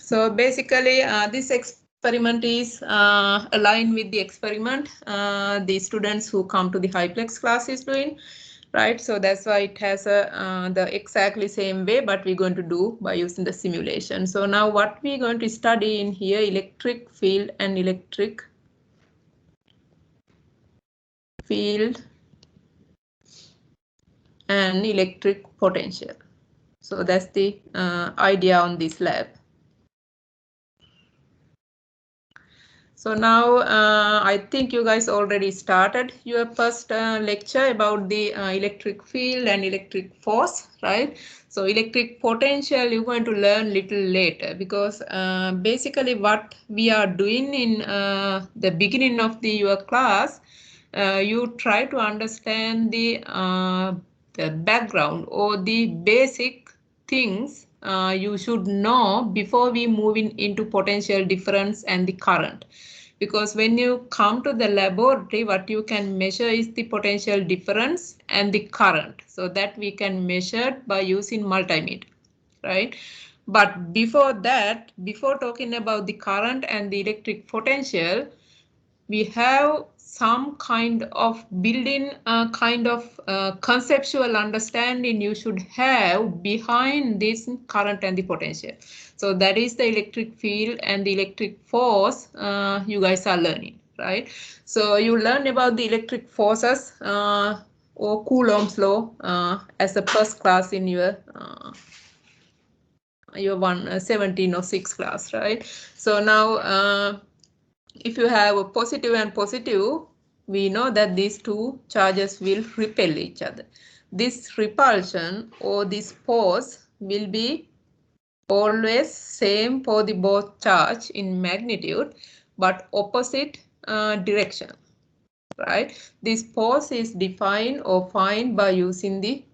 So basically, this experiment is aligned with the experiment the students who come to the HyPlex class is doing, right? So that's why it has the exactly same way, but we're going to do by using the simulation. So now what we're going to study in here, electric field and electric field and electric potential. So that's the idea on this lab. So now I think you guys already started your first lecture about the electric field and electric force, right? So electric potential you're going to learn little later, because basically what we are doing in the beginning of your class, you try to understand the background or the basic things you should know before we move into potential difference and the current. Because when you come to the laboratory, what you can measure is the potential difference and the current. So that we can measure by using multimeter, right? But before that, before talking about the current and the electric potential, we have some kind of building conceptual understanding you should have behind this current and the potential. So that is the electric field and the electric force you guys are learning, right? So you learn about the electric forces or Coulomb's law as a first class in your 1706 class, right? So now if you have a positive and positive, we know that these two charges will repel each other. This repulsion or this force will be always same for the both charge in magnitude, but opposite direction, right? This force is defined or find by using the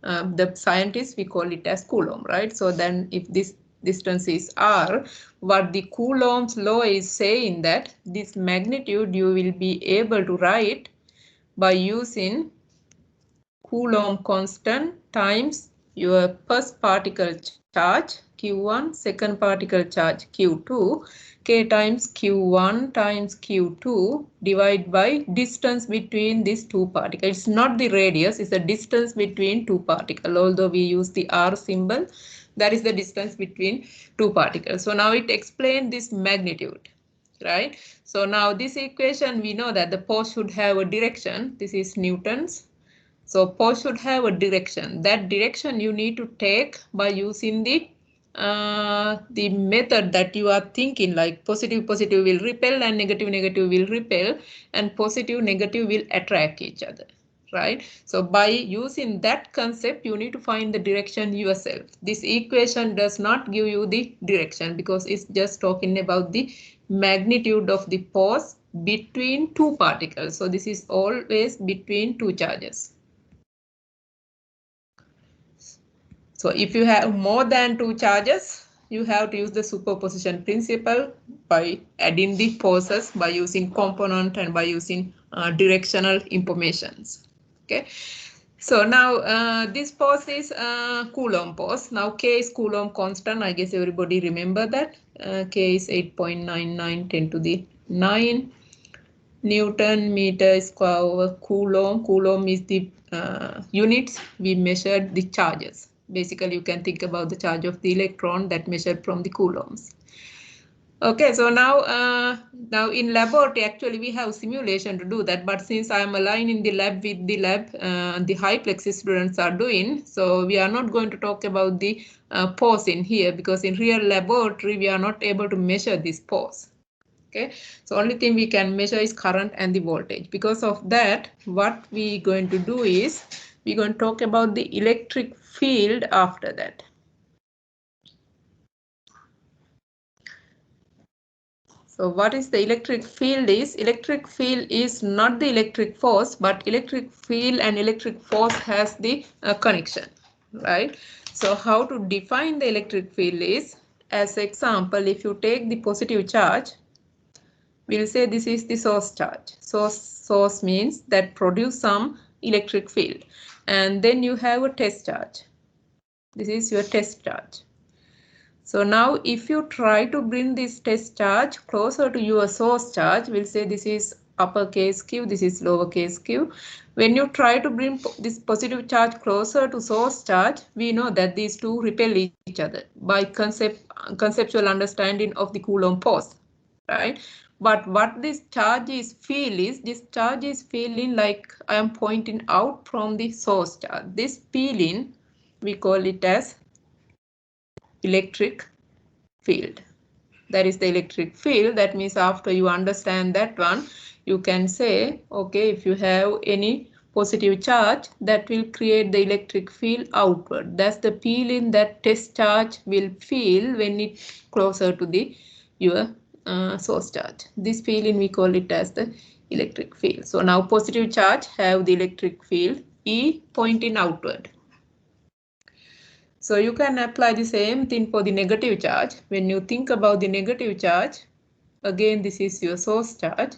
scientists, we call it as Coulomb, right? So then if this distance is r, what the Coulomb's law is saying that this magnitude you will be able to write by using Coulomb constant times your first particle charge Q1, second particle charge Q2, K times Q1 times Q2 divided by distance between these two particles. It's not the radius, it's the distance between two particles. Although we use the R symbol, that is the distance between two particles. So now it explains this magnitude, right? So now this equation, we know that the force should have a direction. This is Newton's. So force should have a direction. That direction you need to take by using the method that you are thinking, like positive will repel and negative will repel, and positive negative will attract each other, right? So by using that concept, you need to find the direction yourself. This equation does not give you the direction because it's just talking about the magnitude of the force between two particles. So this is always between two charges. So if you have more than two charges, you have to use the superposition principle by adding the forces, by using component and by using directional informations. Okay. So now this force is Coulomb force. Now K is Coulomb constant. I guess everybody remember that. K is 8.99 10 to the 9 Newton meter square over Coulomb. Coulomb is the units we measured the charges. Basically, you can think about the charge of the electron that measured from the coulombs. Okay, so now in laboratory, actually we have simulation to do that. But since I am aligned in the lab with the lab the HyPlex students are doing, so we are not going to talk about the force in here, because in real laboratory we are not able to measure this force. Okay, so only thing we can measure is current and the voltage. Because of that, what we going to do is we're going to talk about the electric field after that. So what is the electric field is? Electric field is not the electric force, but electric field and electric force has the connection, right? So how to define the electric field is, as example, if you take the positive charge, we'll say this is the source charge. Source means that produce some electric field. And then you have a test charge. This is your test charge. So now if you try to bring this test charge closer to your source charge, we'll say this is uppercase Q, this is lowercase q. When you try to bring this positive charge closer to source charge, we know that these two repel each other by conceptual understanding of the Coulomb force, right? But what this charge is this charge is feeling like I am pointing out from the source charge. This feeling, we call it as electric field. That is the electric field. That means after you understand that one, you can say, okay, if you have any positive charge, that will create the electric field outward. That's the feeling that test charge will feel when it's closer to the your source charge. This feeling we call it as the electric field. So now positive charge have the electric field E pointing outward. So you can apply the same thing for the negative charge. When you think about the negative charge, again this is your source charge,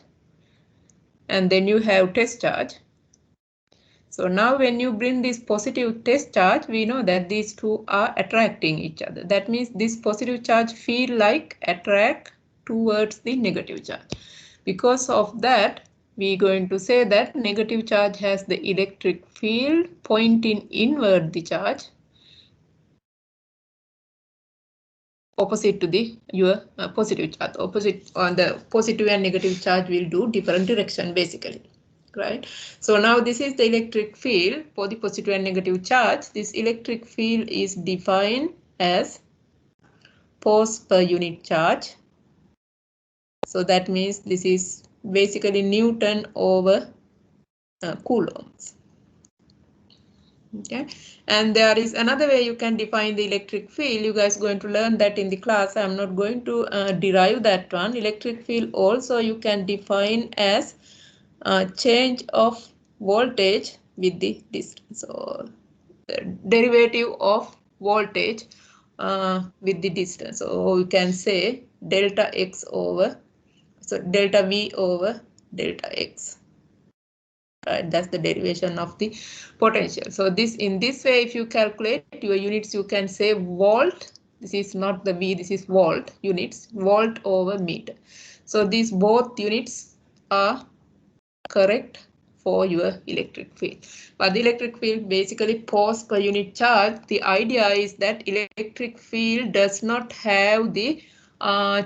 and then you have test charge. So now when you bring this positive test charge, we know that these two are attracting each other. That means this positive charge feel like attract towards the negative charge. Because of that, we're going to say that negative charge has the electric field pointing inward the charge, opposite to the your positive charge. Opposite on the positive and negative charge will do different direction basically, right? So now this is the electric field for the positive and negative charge. This electric field is defined as force per unit charge. So that means this is basically Newton over coulombs. Okay, and there is another way you can define the electric field. You guys going to learn that in the class. I'm not going to derive that one. Electric field also you can define as change of voltage with the distance, or the derivative of voltage with the distance. So you can say delta x over, so delta V over delta x. Right, that's the derivation of the potential. So this, in this way, if you calculate your units, you can say volt. This is not the V, this is volt units, volt over meter. So these both units are correct for your electric field. But the electric field basically force per unit charge. The idea is that electric field does not have the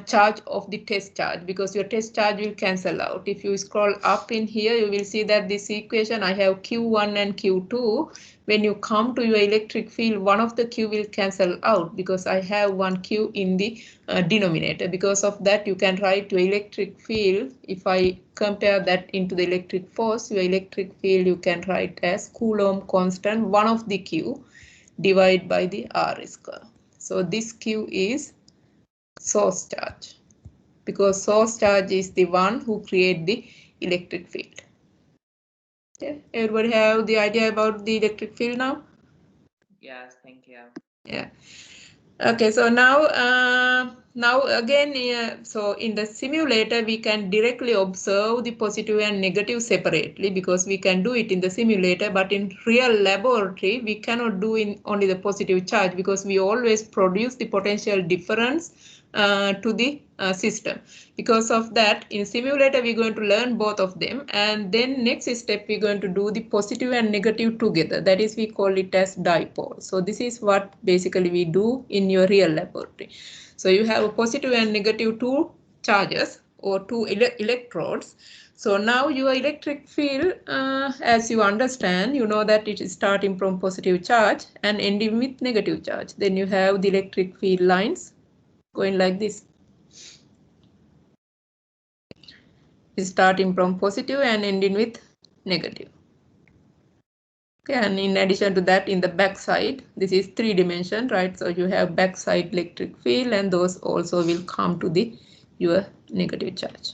charge of the test charge, because your test charge will cancel out. If you scroll up in here, you will see that this equation I have Q1 and Q2. When you come to your electric field, one of the Q will cancel out because I have one Q in the denominator. Because of that, you can write your electric field. If I compare that into the electric force, your electric field you can write as Coulomb constant, one of the Q divided by the R square. So this Q is source charge, because source charge is the one who create the electric field. Okay, everybody have the idea about the electric field now? Yes, thank you. Yeah. Okay, so now again, so in the simulator we can directly observe the positive and negative separately, because we can do it in the simulator, but in real laboratory we cannot do in only the positive charge, because we always produce the potential difference to the system. Because of that, in simulator we're going to learn both of them, and then next step we're going to do the positive and negative together. That is, we call it as dipole. So this is what basically we do in your real laboratory. So you have a positive and negative two charges or two electrodes. So now your electric field, as you understand, you know that it is starting from positive charge and ending with negative charge. Then you have the electric field lines going like this. It's starting from positive and ending with negative. Okay, and in addition to that, in the back side, this is 3-dimension, right? So you have backside electric field, and those also will come to the your negative charge.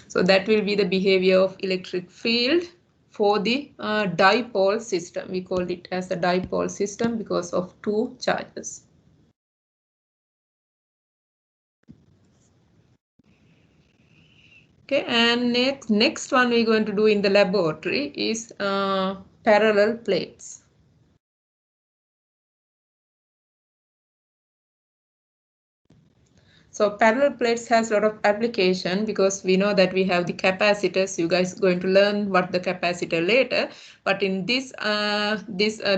So that will be the behavior of electric field for the dipole system. We call it as a dipole system because of two charges. Okay, and next one we're going to do in the laboratory is parallel plates. So parallel plates has a lot of application because we know that we have the capacitors. You guys going to learn what the capacitor later. But in this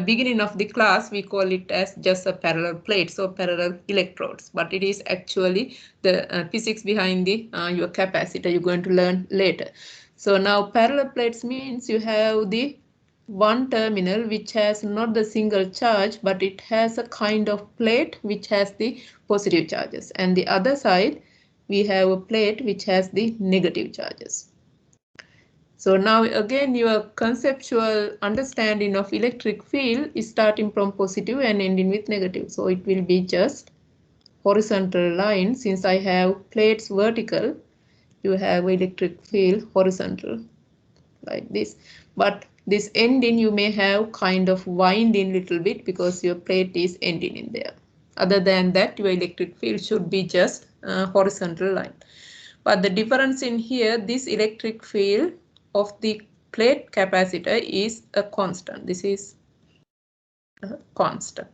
beginning of the class, we call it as just a parallel plate, so parallel electrodes. But it is actually the physics behind the your capacitor. You're going to learn later. So now parallel plates means you have the one terminal which has not the single charge, but it has a kind of plate which has the positive charges, and the other side we have a plate which has the negative charges. So now again your conceptual understanding of electric field is starting from positive and ending with negative. So it will be just horizontal line. Since I have plates vertical, you have electric field horizontal like this. But this ending you may have kind of winding little bit because your plate is ending in there. Other than that, your electric field should be just horizontal line. But the difference in here, this electric field of the plate capacitor is a constant. This is a constant.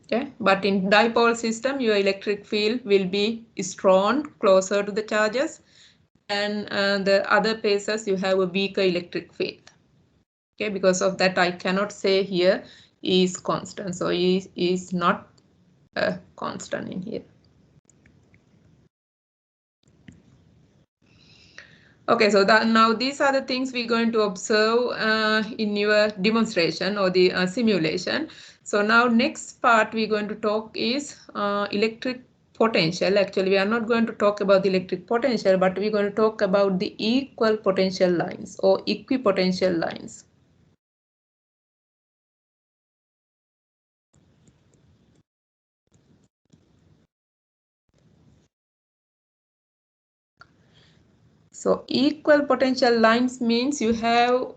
Okay, but in dipole system, your electric field will be strong, closer to the charges, and the other places you have a weaker electric field. Okay, because of that I cannot say here is constant, so is not a constant in here. Okay, so that now these are the things we're going to observe in your demonstration or the simulation. So now next part we're going to talk is electric potential. Actually, we are not going to talk about the electric potential, but we're going to talk about the equal potential lines or equipotential lines. So equal potential lines means you have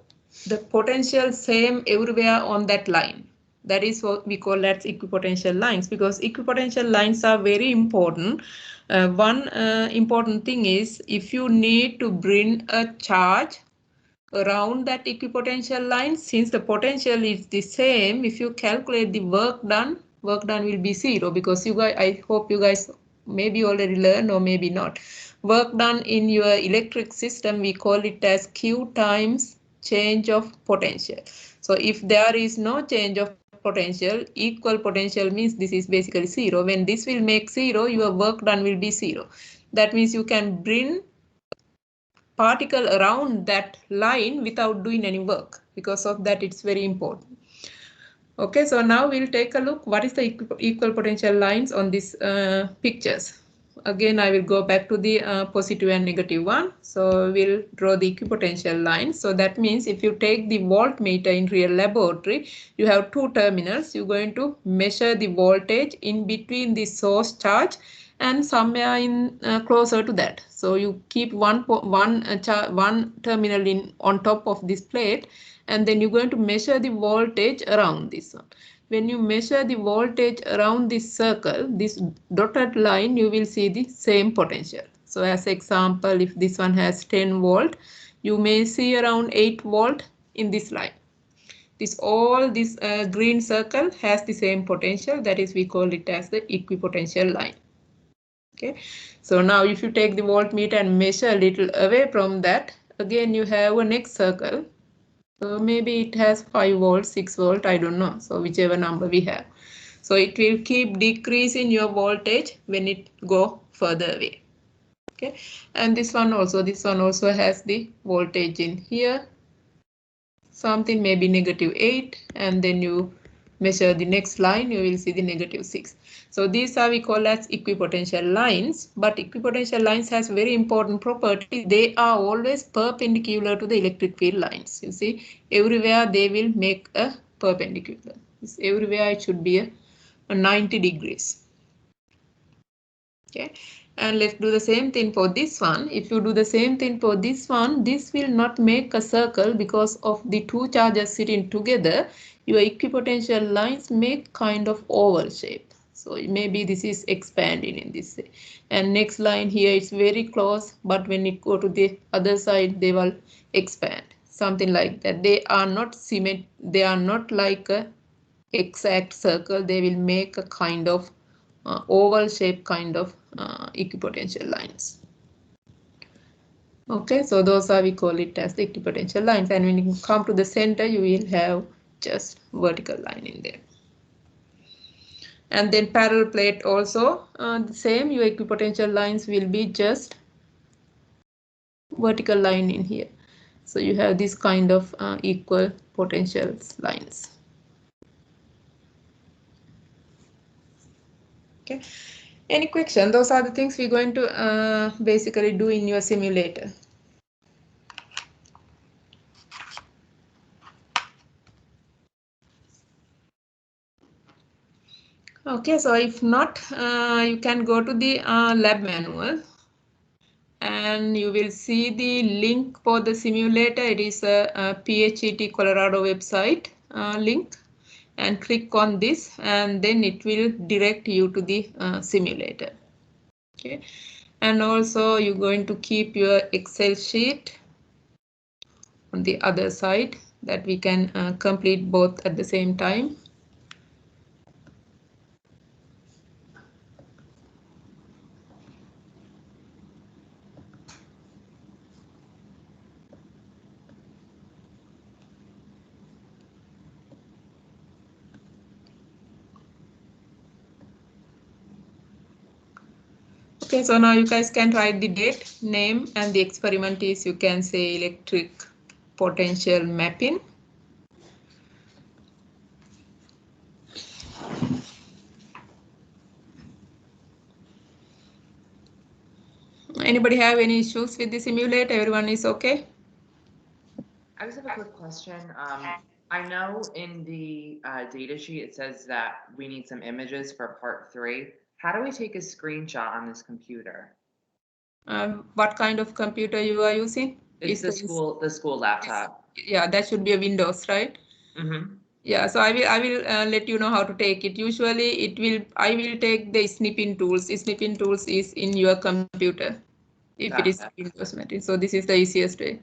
the potential same everywhere on that line. That is what we call as equipotential lines, because equipotential lines are very important. One important thing is if you need to bring a charge around that equipotential line, since the potential is the same, if you calculate the work done will be zero, because you guys, I hope you guys maybe already learned or maybe not. Work done in your electric system, we call it as Q times change of potential. So if there is no change of potential, equal potential means this is basically zero. When this will make zero, your work done will be zero. That means you can bring particle around that line without doing any work. Because of that, it's very important. Okay, so now we'll take a look what is the equal potential lines on these pictures. Again, I will go back to the positive and negative one. So we'll draw the equipotential lines. So that means if you take the voltmeter in real laboratory, you have two terminals. You're going to measure the voltage in between the source charge and somewhere in closer to that. So you keep one terminal in on top of this plate, and then you're going to measure the voltage around this one. When you measure the voltage around this circle, this dotted line, you will see the same potential. So as example, if this one has 10 volt, you may see around 8 volt in this line. This green circle has the same potential. That is, we call it as the equipotential line. Okay, so now if you take the voltmeter and measure a little away from that, again you have a next circle. So maybe it has 5 volts, 6 volt, I don't know. So whichever number we have. So it will keep decreasing your voltage when it go further away. Okay, and this one also has the voltage in here. Something maybe -8, and then you measure the next line, you will see the -6. So these are we call as equipotential lines, but equipotential lines has very important property. They are always perpendicular to the electric field lines. You see, everywhere they will make a perpendicular. Everywhere it should be a 90 degrees. Okay, and let's do the same thing for this one. If you do the same thing for this one, this will not make a circle because of the two charges sitting together. Your equipotential lines make kind of oval shape. So maybe this is expanding in this way. And next line here is very close, but when it go to the other side, they will expand. Something like that. They are not like a exact circle, they will make a kind of oval shape kind of equipotential lines. Okay, so those are, we call it as the equipotential lines, and when you come to the center, you will have just vertical line in there. And then parallel plate also the same, your equipotential lines will be just vertical line in here. So you have this kind of equal potentials lines. Okay, any question? Those are the things we're going to basically do in your simulator. Okay, so if not, you can go to the lab manual and you will see the link for the simulator. It is a PHET Colorado website link, and click on this and then it will direct you to the simulator. Okay, and also you're going to keep your Excel sheet on the other side that we can complete both at the same time. Okay, so now you guys can write the date, name, and the experiment is, you can say, electric potential mapping. Anybody have any issues with the simulator? Everyone is okay? I just have a quick question. I know in the data sheet it says that we need some images for part 3. How do we take a screenshot on this computer? What kind of computer you are using? It's the school laptop. Yeah, that should be a Windows, right? Mm-hmm. Yeah, so I will let you know how to take it. Usually I will take the snipping tools. Snipping tools is in your computer if it is Windows material. So this is the easiest way.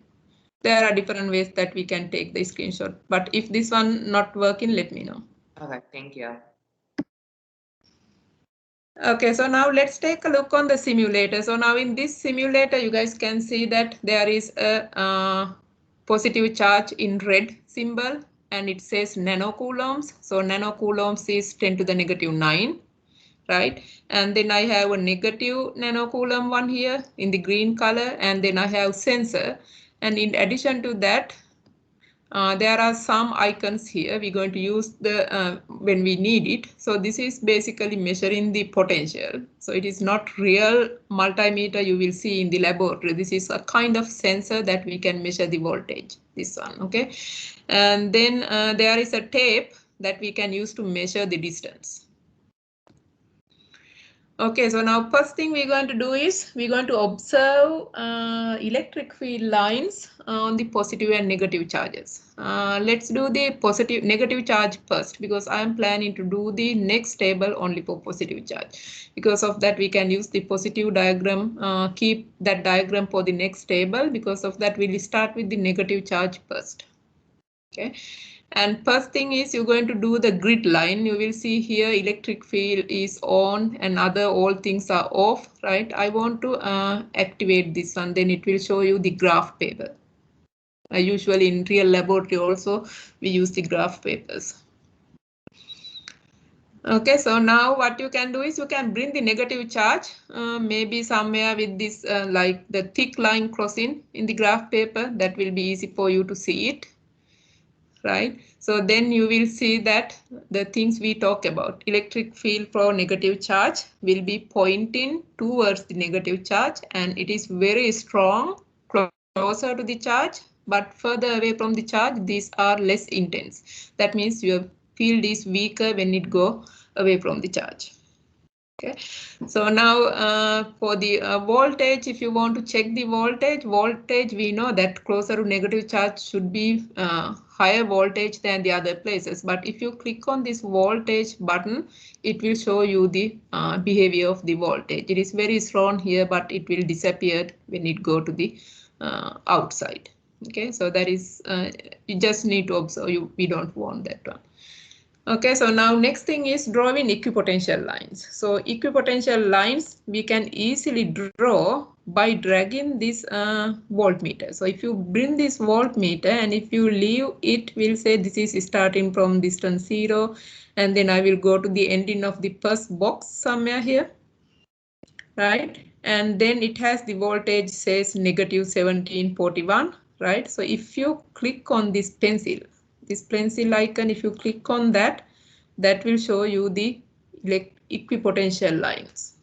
There are different ways that we can take the screenshot, but if this one not working, let me know. Okay, thank you. Okay, so now let's take a look on the simulator. So now in this simulator, you guys can see that there is a positive charge in red symbol and it says nanocoulombs. So nanocoulombs is 10 to the negative 9, right? And then I have a negative nanocoulomb one here in the green color, and then I have sensor. And in addition to that, there are some icons here. We're going to use the when we need it. So this is basically measuring the potential. So it is not real multimeter you will see in the laboratory. This is a kind of sensor that we can measure the voltage. This one, okay. And then there is a tape that we can use to measure the distance. Okay, so now first thing we're going to do is we're going to observe electric field lines on the positive and negative charges. Let's do the negative charge first, because I am planning to do the next table only for positive charge. Because of that, we can use the positive diagram, keep that diagram for the next table. Because of that, we'll start with the negative charge first. Okay. And first thing is you're going to do the grid line. You will see here electric field is on and other all things are off, right? I want to activate this one, then it will show you the graph paper. Usually in real laboratory also we use the graph papers. Okay, so now what you can do is you can bring the negative charge, maybe somewhere with this like the thick line crossing in the graph paper. That will be easy for you to see it. Right, so then you will see that the things we talk about, electric field for negative charge will be pointing towards the negative charge, and it is very strong closer to the charge, but further away from the charge these are less intense. That means your field is weaker when it go away from the charge. Okay, so now for the voltage, if you want to check the voltage, we know that closer to negative charge should be higher voltage than the other places. But if you click on this voltage button, it will show you the behavior of the voltage. It is very strong here, but it will disappear when it go to the outside. Okay, so that is you just need to observe. We don't want that one. Okay, so now next thing is drawing equipotential lines. So equipotential lines we can easily draw by dragging this voltmeter. So if you bring this voltmeter and if you leave it, will say this is starting from distance 0, and then I will go to the ending of the first box somewhere here, right? And then it has the voltage says negative 1741, right? So if you click on this pencil icon, if you click on that, that will show you the equipotential lines.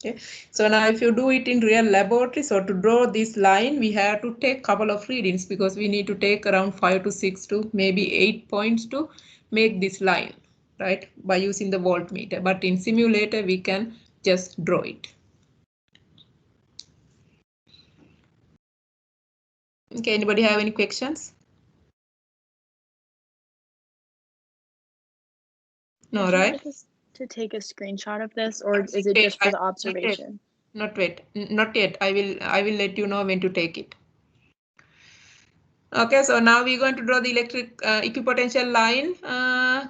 Okay, so now if you do it in real laboratory, so to draw this line, we have to take couple of readings because we need to take around 5 to 6 to maybe 8 points to make this line, right? By using the voltmeter, but in simulator, we can just draw it. Okay, anybody have any questions? No, Would you right? like us to take a screenshot of this, or is it just for the observation? Not yet. I will let you know when to take it. Okay, so now we're going to draw the electric equipotential line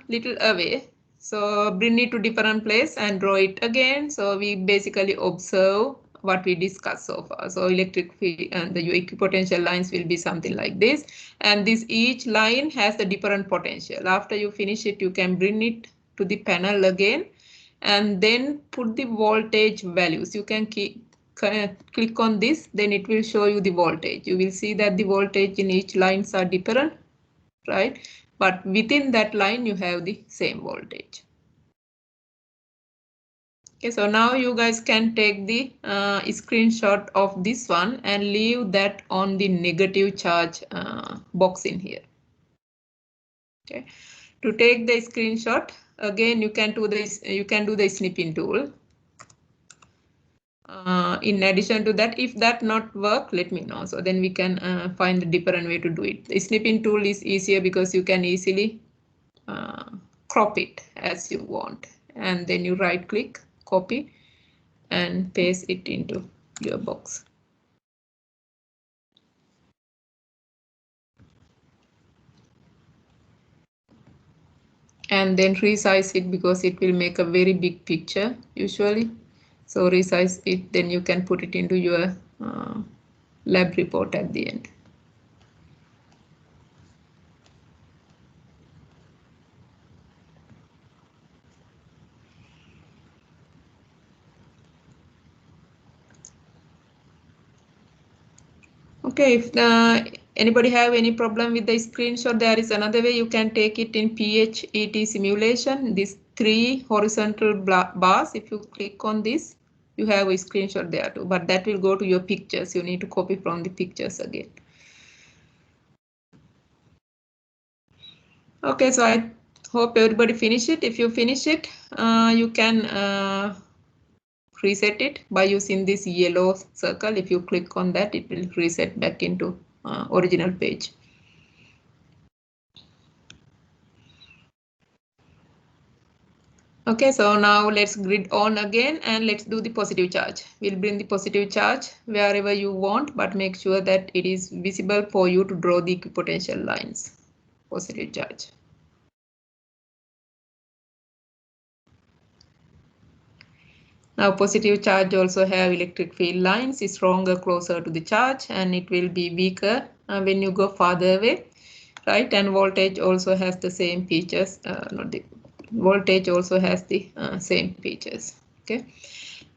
little away. So bring it to different place and draw it again. So we basically observe what we discussed so far. So electric field and the equipotential lines will be something like this. And this each line has a different potential. After you finish it, you can bring it to the panel again and then put the voltage values. You can click on this, then it will show you the voltage. You will see that the voltage in each lines are different, right? But within that line, you have the same voltage. Okay, so now you guys can take the screenshot of this one and leave that on the negative charge box in here. Okay, to take the screenshot, again you can do the snipping tool. In addition to that, if that not work, let me know. So then we can find a different way to do it. The snipping tool is easier because you can easily crop it as you want. And then you right click, copy and paste it into your box. And then resize it because it will make a very big picture usually. So resize it, then you can put it into your lab report at the end. Okay, if anybody have any problem with the screenshot, there is another way you can take it in PHET simulation. These 3 horizontal bars, if you click on this, you have a screenshot there too, but that will go to your pictures. You need to copy from the pictures again. Okay, so I hope everybody finish it. If you finish it, you can reset it by using this yellow circle. If you click on that, it will reset back into original page. Okay, so now let's grid on again and let's do the positive charge. We'll bring the positive charge wherever you want, but make sure that it is visible for you to draw the equipotential lines. Positive charge. Now positive charge also have electric field lines, is stronger closer to the charge and it will be weaker when you go farther away, right? And voltage also has the same features, voltage also has the same features, okay?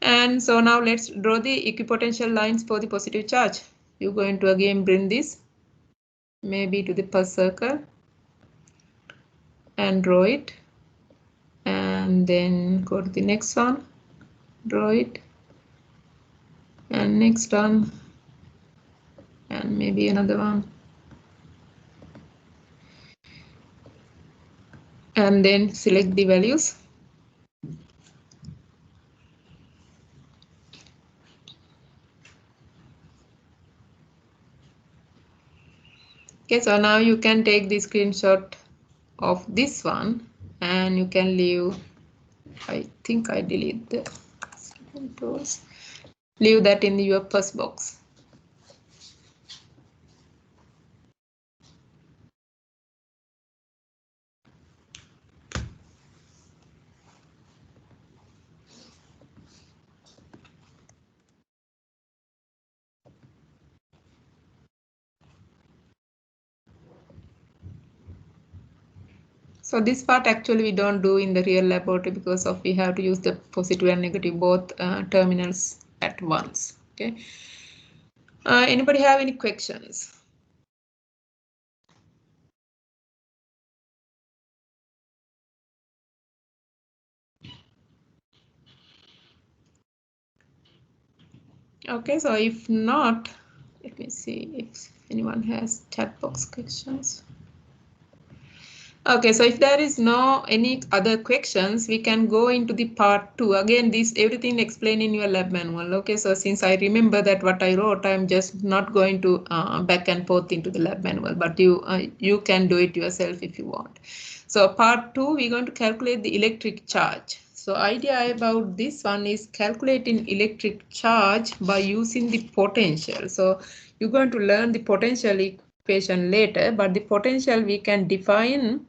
And so now let's draw the equipotential lines for the positive charge. You're going to again bring this maybe to the first circle and draw it, and then go to the next one, draw it, and next one, and maybe another one, and then select the values. Okay, so now you can take the screenshot of this one and you can leave, I think I delete the tools, leave that in your first box. So this part actually we don't do in the real laboratory because of we have to use the positive and negative both terminals at once. Okay. Anybody have any questions? Okay, so if not, let me see if anyone has chat box questions. Okay, so if there is no any other questions, we can go into the part 2. Again, this everything explained in your lab manual. Okay, so since I remember that what I wrote, I'm just not going to back and forth into the lab manual, but you can do it yourself if you want. So part 2, we're going to calculate the electric charge. So idea about this one is calculating electric charge by using the potential. So you're going to learn the potential equation later, but the potential we can define.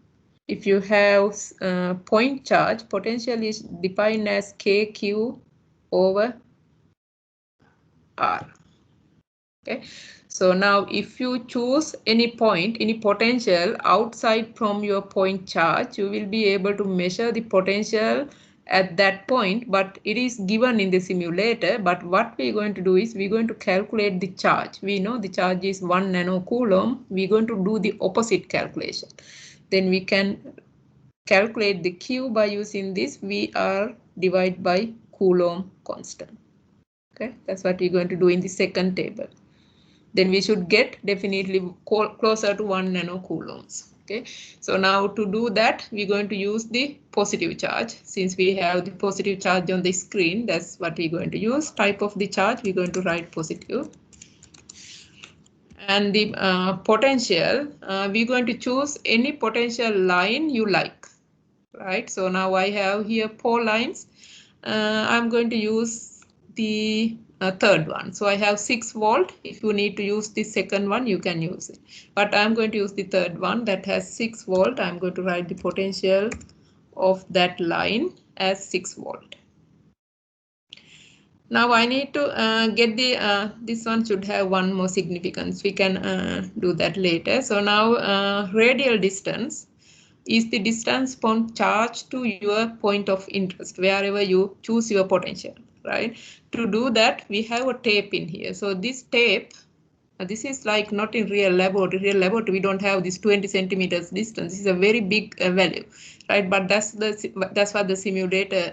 If you have point charge, potential is defined as KQ over R. Okay, so now if you choose any point, any potential outside from your point charge, you will be able to measure the potential at that point, but it is given in the simulator. But what we're going to do is we're going to calculate the charge. We know the charge is 1 nanocoulomb. We're going to do the opposite calculation. Then we can calculate the Q by using this VR divided by Coulomb constant. Okay, that's what we're going to do in the second table. Then we should get definitely closer to 1 nanocoulombs. Okay, so now to do that, we're going to use the positive charge. Since we have the positive charge on the screen, that's what we're going to use. Type of the charge, we're going to write positive. And the potential, we're going to choose any potential line you like. Right, so now I have here 4 lines. I'm going to use the third one. So I have 6 volt. If you need to use the second one, you can use it. But I'm going to use the third one that has 6 volt. I'm going to write the potential of that line as 6 volt. Now I need to get the, this one should have one more significance. We can do that later. So now radial distance is the distance from charge to your point of interest, wherever you choose your potential, right? To do that, we have a tape in here. So this tape, this is like not in real laboratory. Real laboratory, we don't have this 20 centimeters distance. This is a very big value, right? But that's what the simulator,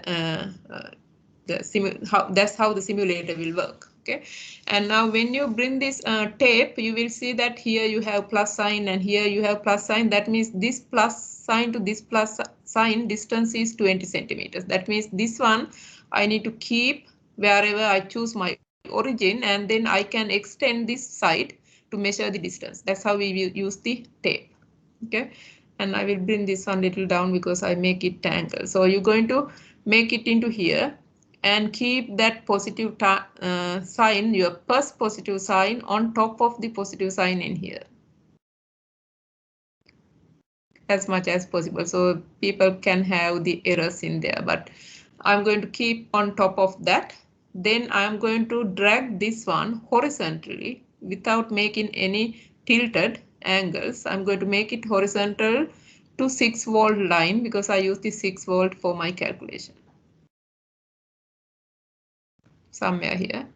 that's how the simulator will work. Okay, and now when you bring this tape, you will see that here you have plus sign and here you have plus sign. That means this plus sign to this plus sign distance is 20 centimeters. That means this one I need to keep wherever I choose my origin, and then I can extend this side to measure the distance. That's how we will use the tape. Okay, and I will bring this one little down because I make it tangle. So you're going to make it into here and keep that positive sign, your first positive sign, on top of the positive sign in here as much as possible, so people can have the errors in there, but I'm going to keep on top of that. Then I'm going to drag this one horizontally without making any tilted angles. I'm going to make it horizontal to 6 volt line because I use the 6 volt for my calculation. Somewhere here,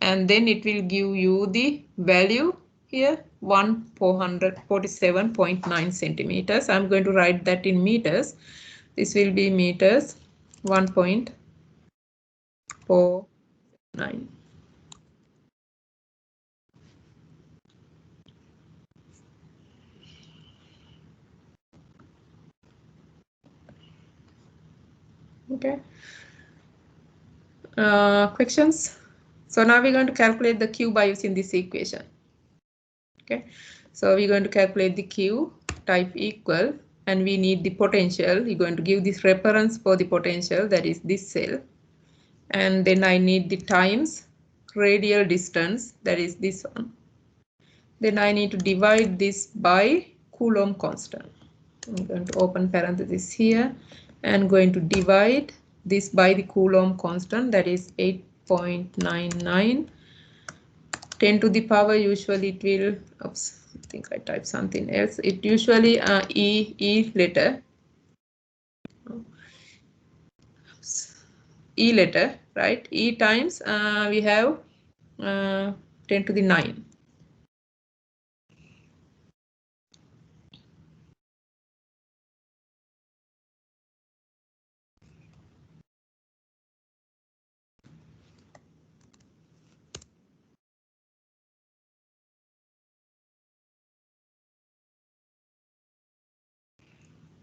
and then it will give you the value here 1447.9 centimeters. I'm going to write that in meters. This will be meters 1.49. Okay. Questions? So now we're going to calculate the Q by using this equation. Okay, so we're going to calculate the Q, type equal, and we need the potential. We're going to give this reference for the potential, that is this cell. And then I need the times radial distance, that is this one. Then I need to divide this by Coulomb constant. I'm going to open parenthesis here and going to divide this by the Coulomb constant, that is 8.99. 10 to the power, usually it will, oops, I think I typed something else. It usually E letter E letter, right? E times we have 10 to the 9.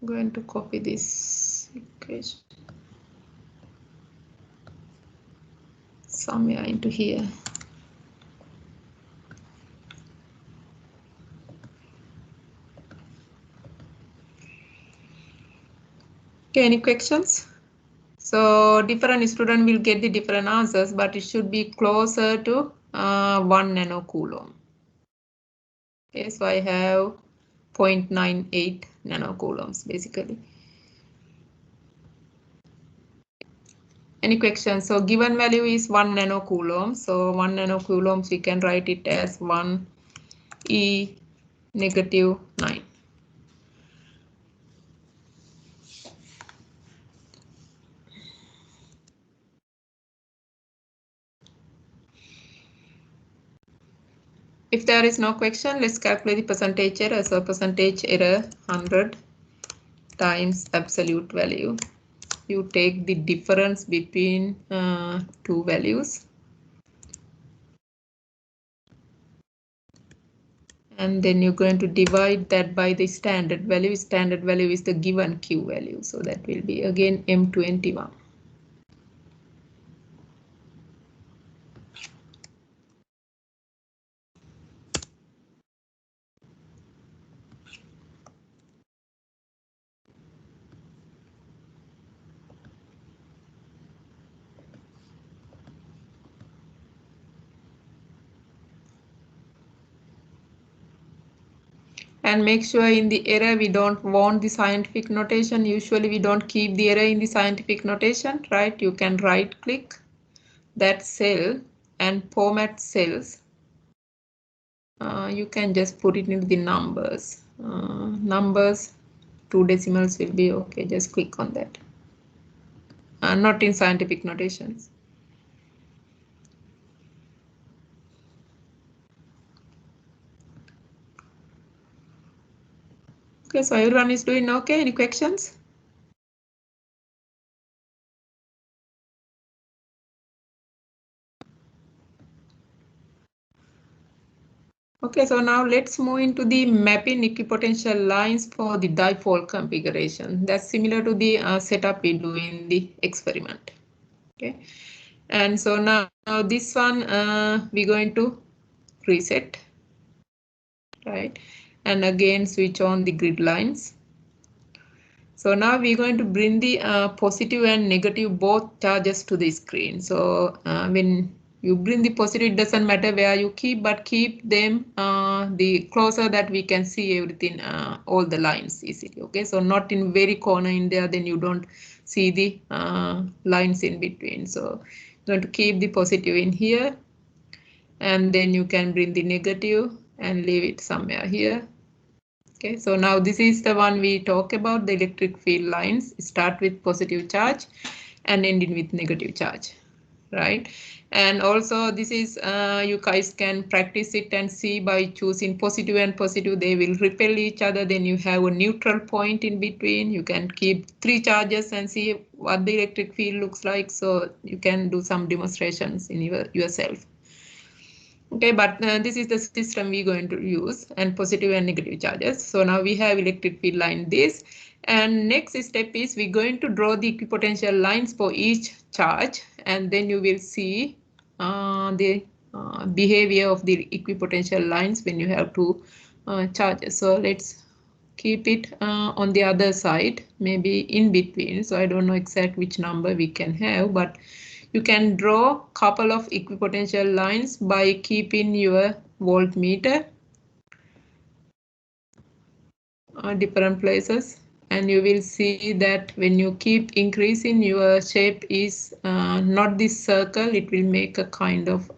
I'm going to copy this equation somewhere into here. Okay, any questions? So different student will get the different answers, but it should be closer to 1 nanocoulomb. Okay, so I have 0.98 nanocoulombs basically. Any questions? So given value is 1 nanocoulomb. So 1 nanocoulombs we can write it as 1 E negative 9. If there is no question, let's calculate the percentage error. So percentage error 100 times absolute value. You take the difference between two values. And then you're going to divide that by the standard value. Standard value is the given Q value. So that will be again M21. And make sure in the error we don't want the scientific notation. Usually we don't keep the error in the scientific notation, right? You can right click that cell and format cells. You can just put it into the numbers. Numbers, 2 decimals will be okay. Just click on that. Not in scientific notations. Okay, so everyone is doing okay. Any questions? Okay, so now let's move into the mapping equipotential lines for the dipole configuration. That's similar to the setup we do in the experiment. Okay, and so now this one we're going to reset, right? And again switch on the grid lines. So now we're going to bring the positive and negative both charges to the screen. So when you bring the positive, it doesn't matter where you keep, but keep them the closer that we can see everything, all the lines easily. Okay, so not in very corner in there, then you don't see the lines in between. So you're going to keep the positive in here, and then you can bring the negative and leave it somewhere here. Okay, so now this is the one we talk about, the electric field lines. Start with positive charge and ending with negative charge, right? And also this is, you guys can practice it and see by choosing positive and positive, they will repel each other. Then you have a neutral point in between. You can keep 3 charges and see what the electric field looks like. So you can do some demonstrations in yourself. Okay, but this is the system we're going to use, and positive and negative charges. So now we have electric field line this, and next step is we're going to draw the equipotential lines for each charge, and then you will see the behavior of the equipotential lines when you have two charges. So let's keep it on the other side, maybe in between. So I don't know exact which number we can have, but you can draw a couple of equipotential lines by keeping your voltmeter different places, and you will see that when you keep increasing, your shape is not this circle, it will make a kind of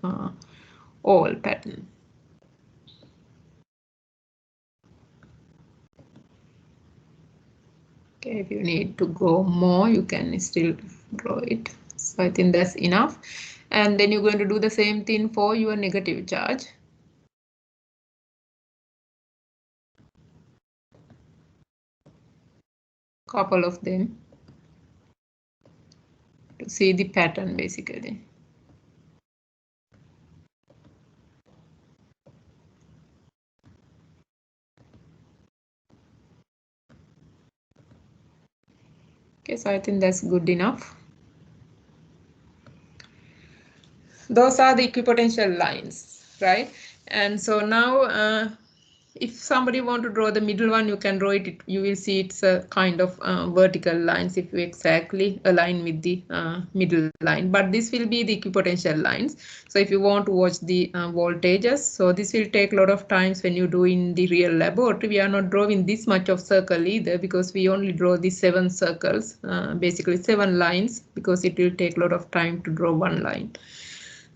oval pattern. Okay, if you need to go more, you can still draw it. So I think that's enough. And then you're going to do the same thing for your negative charge. Couple of them to see the pattern basically. Okay, so I think that's good enough. Those are the equipotential lines, right? And so now if somebody want to draw the middle one, you can draw it. You will see it's a kind of vertical lines if you exactly align with the middle line. But this will be the equipotential lines. So if you want to watch the voltages, so this will take a lot of times when you do in the real laboratory. We are not drawing this much of circle either because we only draw the 7 circles, basically 7 lines, because it will take a lot of time to draw one line.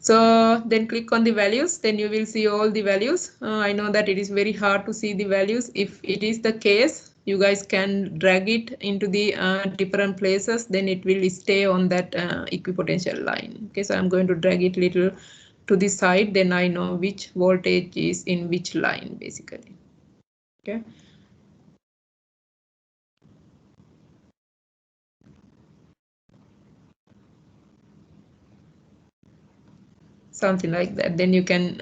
So then click on the values, then you will see all the values. I know that it is very hard to see the values. If it is the case, you guys can drag it into the different places, then it will stay on that equipotential line. Okay, so I'm going to drag it little to the side, then I know which voltage is in which line basically. Okay. Something like that, then you can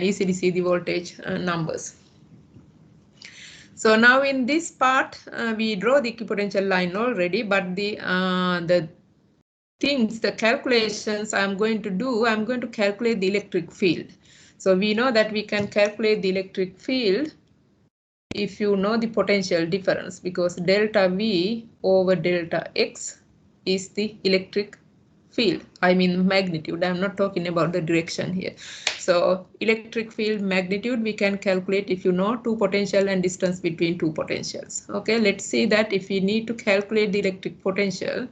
easily see the voltage numbers. So now in this part, we draw the equipotential line already, but the things, the calculations I'm going to do, I'm going to calculate the electric field. So we know that we can calculate the electric field if you know the potential difference, because delta V over delta X is the electric field. I mean magnitude. I'm not talking about the direction here. So electric field magnitude we can calculate if you know two potential and distance between two potentials. Okay, let's see that if we need to calculate the electric potential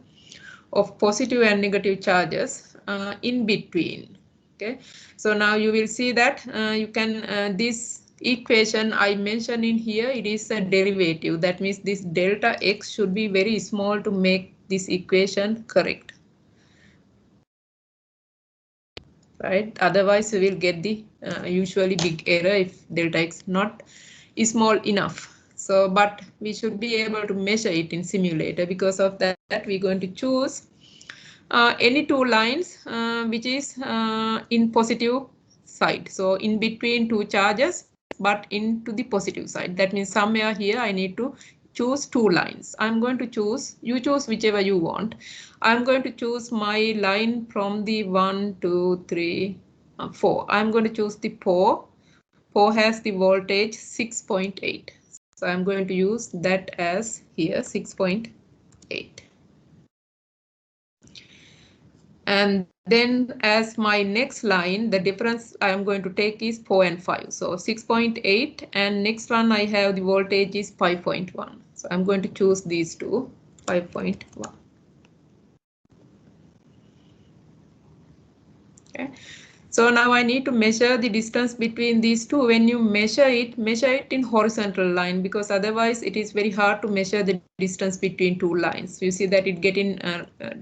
of positive and negative charges in between. Okay, so now you will see that you can this equation I mentioned in here, it is a derivative. That means this delta X should be very small to make this equation correct. Right, otherwise we will get the usually big error if delta X not small enough. So but we should be able to measure it in simulator. Because of that we're going to choose any two lines which is in positive side, so in between two charges but into the positive side. That means somewhere here I need to choose two lines. I'm going to choose, you choose whichever you want. I'm going to choose my line from the 1, 2, 3, 4. I'm going to choose the 4. 4 has the voltage 6.8. So I'm going to use that as here 6.8. And then as my next line, the difference I am going to take is 4 and 5. So 6.8, and next one I have the voltage is 5.1. So I'm going to choose these two, 5.1. Okay. So now I need to measure the distance between these two. When you measure it in horizontal line, because otherwise it is very hard to measure the distance between two lines. You see that it getting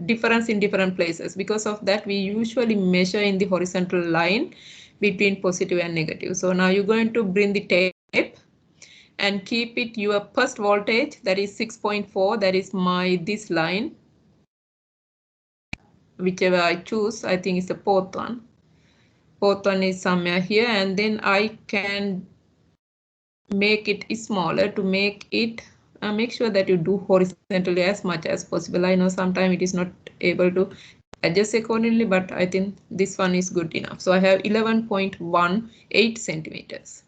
difference in different places. Because of that, we usually measure in the horizontal line between positive and negative. So now you're going to bring the tape and keep it your first voltage, that is 6.4, that is this line. Whichever I choose, I think it's the fourth one. Fourth one is somewhere here, and then I can make it smaller to make it make sure that you do horizontally as much as possible. I know sometimes it is not able to adjust accordingly, but I think this one is good enough. So I have 11.18 centimeters.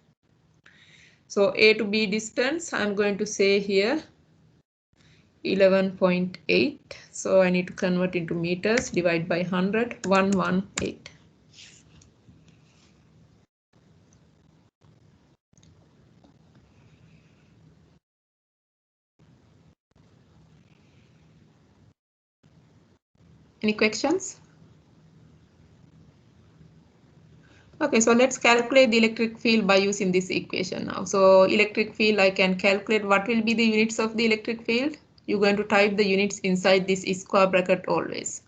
So A to B distance, I'm going to say here 11.8. So I need to convert into meters, divide by 100, 118. Any questions? Okay, so let's calculate the electric field by using this equation now. So electric field, I can calculate what will be the units of the electric field. you're going to type the units inside this square bracket always.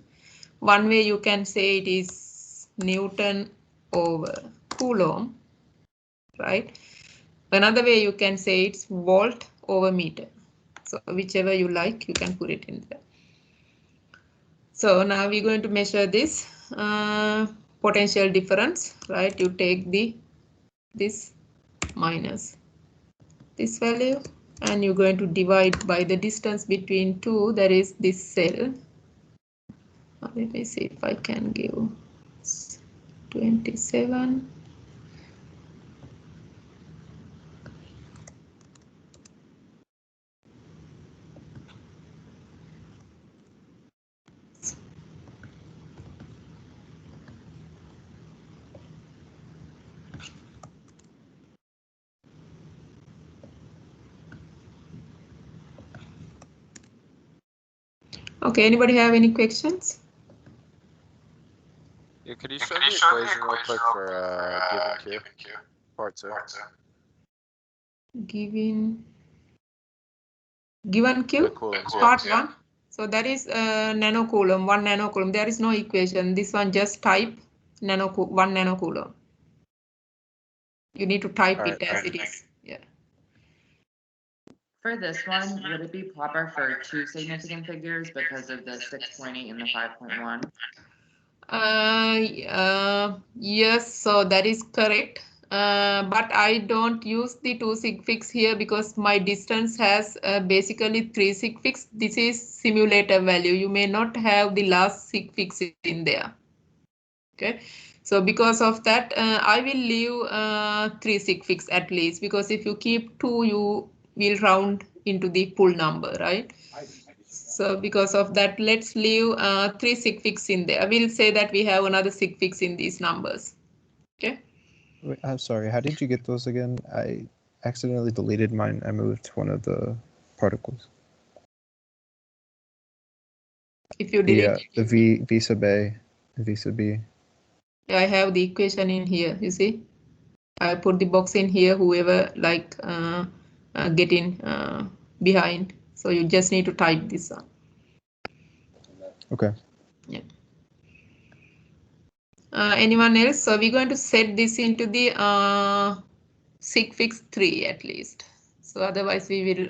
One way you can say it is Newton over Coulomb, right? Another way you can say it's volt over meter. So whichever you like, you can put it in there. So now we're going to measure this potential difference, right? You take this minus this value, and you're going to divide by the distance between two, that is this cell. Let me see if I can give 27. Okay, anybody have any questions? Yeah, could you show the equation real quick for given Q? Part 2. Given The Q, coulombs, yeah. part 1. So that is nanocoulomb, 1 nanocoulomb. There is no equation. This one just type 1 nanocoulomb. You need to type All it right, as it is. Yeah. For this one, would it be proper for two significant figures because of the 6.8 and the 5.1? Yes, so that is correct. But I don't use the 2 sig fix here because my distance has basically 3 sig fix. This is simulator value. You may not have the last sig fix in there. Okay, so because of that, I will leave 3 sig fix at least, because if you keep 2, you will round into the full number, right? So because of that, let's leave 3 sig fix in there. We'll say that we have another sig fix in these numbers. Okay. Wait, I'm sorry. How did you get those again? I accidentally deleted mine. I moved one of the particles. If you delete The V sub A, V sub B. I have the equation in here. You see, I put the box in here. Whoever like get in behind. So you just need to type this on. Okay. Yeah. Anyone else? So we're going to set this into the sig fix 3 at least. So otherwise we will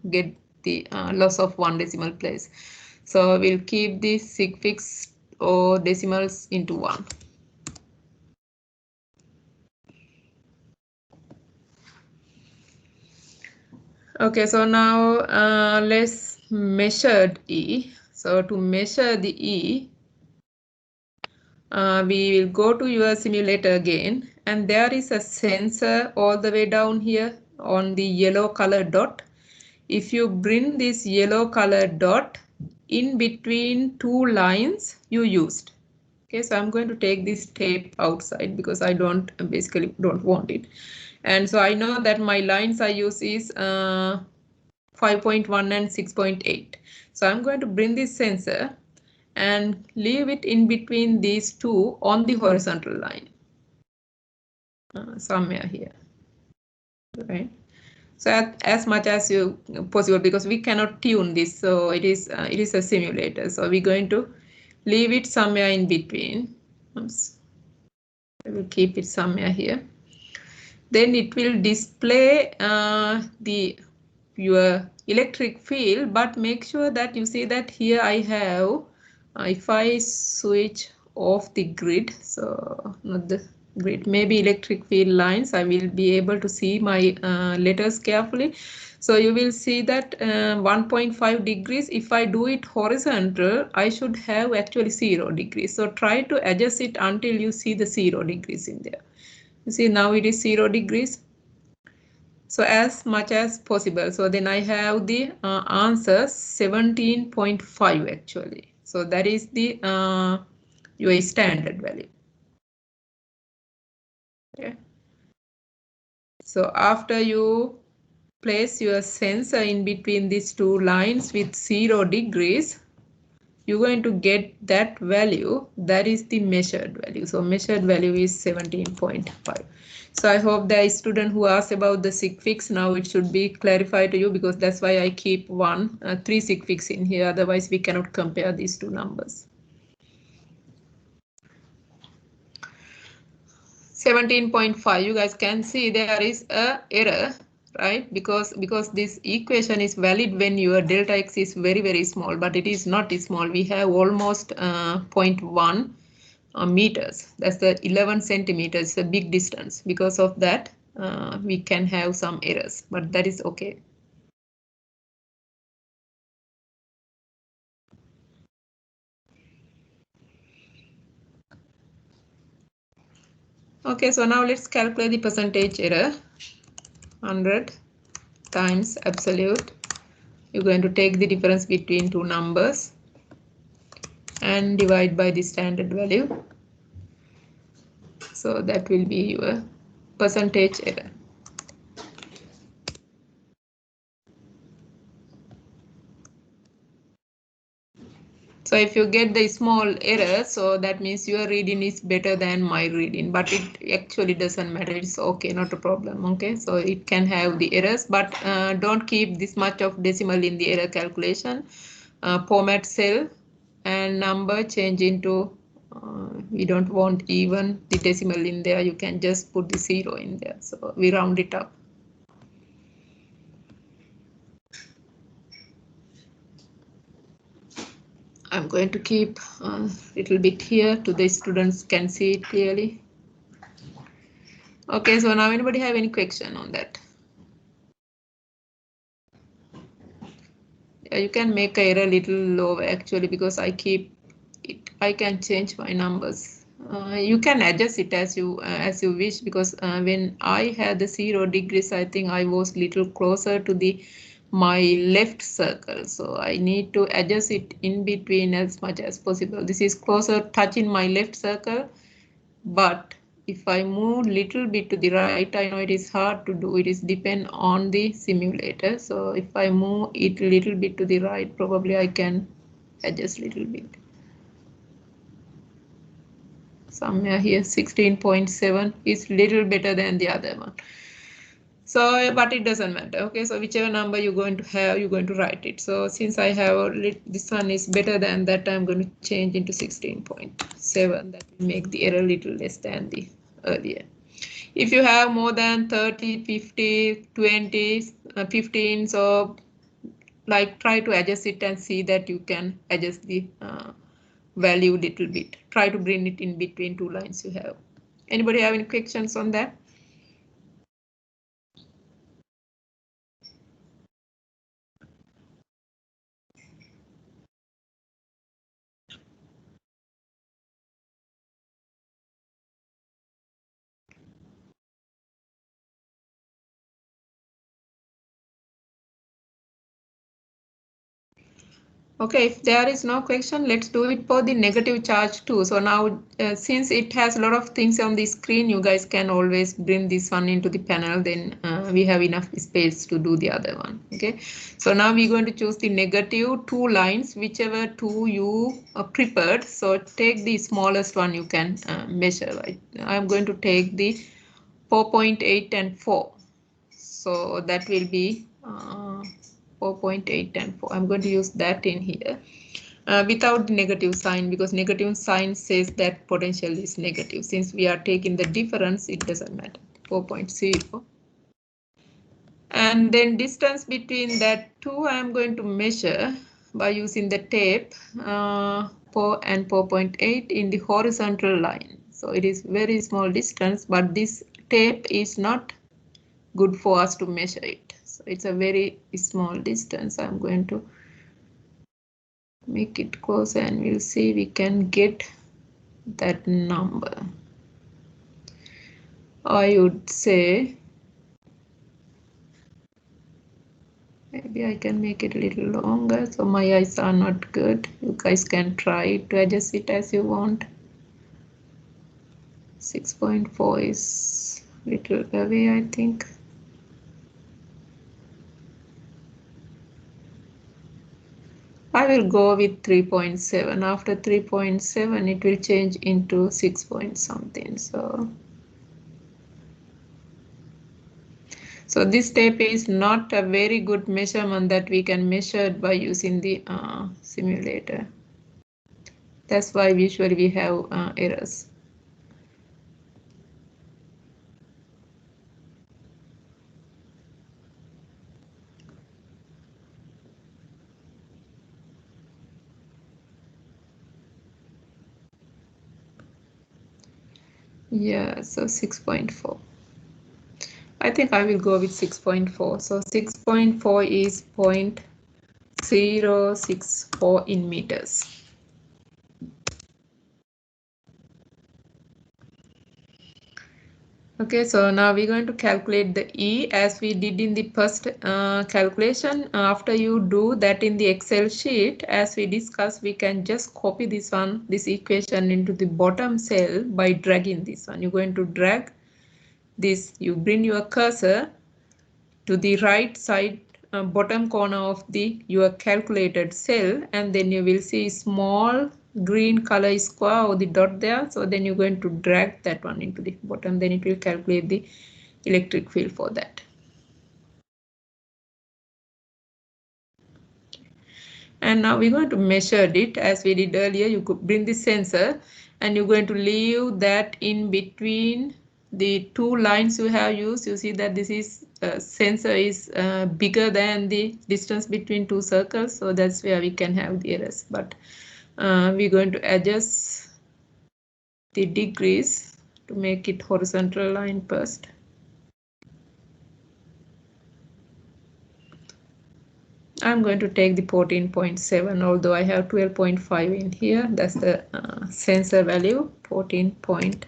get the loss of 1 decimal place. So we'll keep the sig fix or decimals into 1. Okay, so now let's measure E. So to measure the E, we will go to your simulator again, and there is a sensor all the way down here on the yellow color dot. If you bring this yellow color dot in between 2 lines you used. Okay, so I'm going to take this tape outside because I basically don't want it. And so I know that my lines I use is 5.1 and 6.8. So I'm going to bring this sensor and leave it in between these two on the horizontal line. Somewhere here, right? So as much as you possible, because we cannot tune this, so it is a simulator. So we're going to leave it somewhere in between. Oops. I will keep it somewhere here. Then it will display your electric field, but make sure that you see that here I have, if I switch off the grid, so not the grid, maybe electric field lines, I will be able to see my letters carefully. So you will see that 1.5 degrees, if I do it horizontal, I should have actually 0 degrees. So try to adjust it until you see the 0 degrees in there. You see now it is 0 degrees. So as much as possible. So then I have the answer 17.5 actually. So that is the your standard value. Okay. So after you place your sensor in between these 2 lines with 0 degrees, you're going to get that value. That is the measured value. So measured value is 17.5. So I hope the student who asked about the sig fix, now it should be clarified to you, because that's why I keep 3 sig fix in here. Otherwise we cannot compare these two numbers. 17.5, you guys can see there is a error, right? Because this equation is valid when your delta x is very small, but it is not small. We have almost 0.1 meters. That's the 11 centimeters, a big distance. Because of that, we can have some errors, but that is okay. Okay, so now let's calculate the percentage error. 100 times absolute. You're going to take the difference between two numbers and divide by the standard value. So that will be your percentage error. So if you get the small error, so that means your reading is better than my reading, but it actually doesn't matter. It's okay, not a problem. Okay, so it can have the errors, but don't keep this much of decimal in the error calculation. Format cell and number change into, we don't want even the decimal in there. You can just put the 0 in there. So we round it up. I'm going to keep a little bit here to the students can see it clearly. Okay, so now anybody have any question on that? You can make a error a little lower actually, because I keep it. I can change my numbers. You can adjust it as you wish, because when I had the 0 degrees, I think I was little closer to the my left circle, so I need to adjust it in between as much as possible. This is closer touching my left circle, but if I move little bit to the right, I know it is hard to do. It is depend on the simulator. So if I move it little bit to the right, probably I can adjust little bit. Somewhere here 16.7 is little better than the other one. So, but it doesn't matter. Okay, so whichever number you're going to have, you're going to write it. So since I have this one is better than that, I'm going to change into 16.7. That will make the error little less than the earlier. If you have more than 30, 50, 20, 15, so like try to adjust it and see that you can adjust the value little bit. Try to bring it in between two lines you have. Anybody have any questions on that? Okay, if there is no question, let's do it for the negative charge too. So now, since it has a lot of things on the screen, you guys can always bring this one into the panel. Then we have enough space to do the other one. Okay, so now we're going to choose the negative two lines, whichever two you prepared. So take the smallest one you can measure. Right? I'm going to take the 4.8 and 4. So that will be 4.8 and 4. I'm going to use that in here without the negative sign, because negative sign says that potential is negative. Since we are taking the difference, it doesn't matter. 4.0. And then distance between that two, I'm going to measure by using the tape 4 and 4.8 in the horizontal line. So it is very small distance, but this tape is not good for us to measure it. So it's a very small distance. I'm going to make it closer and we'll see we can get that number. I would say maybe I can make it a little longer. So my eyes are not good. You guys can try to adjust it as you want. 6.4 is a little away, I think. I will go with 3.7. After 3.7, it will change into 6 point something. So this step is not a very good measurement that we can measure by using the simulator. That's why usually we have errors. Yeah, so 6.4. I think I will go with 6.4. So 6.4 is 0.064 in meters. Okay, so now we're going to calculate the E as we did in the first calculation. After you do that in the Excel sheet, as we discussed, we can just copy this equation into the bottom cell by dragging this one. You're going to drag this, you bring your cursor to the right side bottom corner of your calculated cell, and then you will see small green color square or the dot there. So then you're going to drag that one into the bottom, then it will calculate the electric field for that. And now we're going to measure it as we did earlier. You could bring the sensor and you're going to leave that in between the two lines you have used. You see that this is sensor is bigger than the distance between two circles, so that's where we can have the errors. But we're going to adjust the degrees to make it horizontal line first. I'm going to take the 14.7, although I have 12.5 in here. That's the sensor value, 14.7.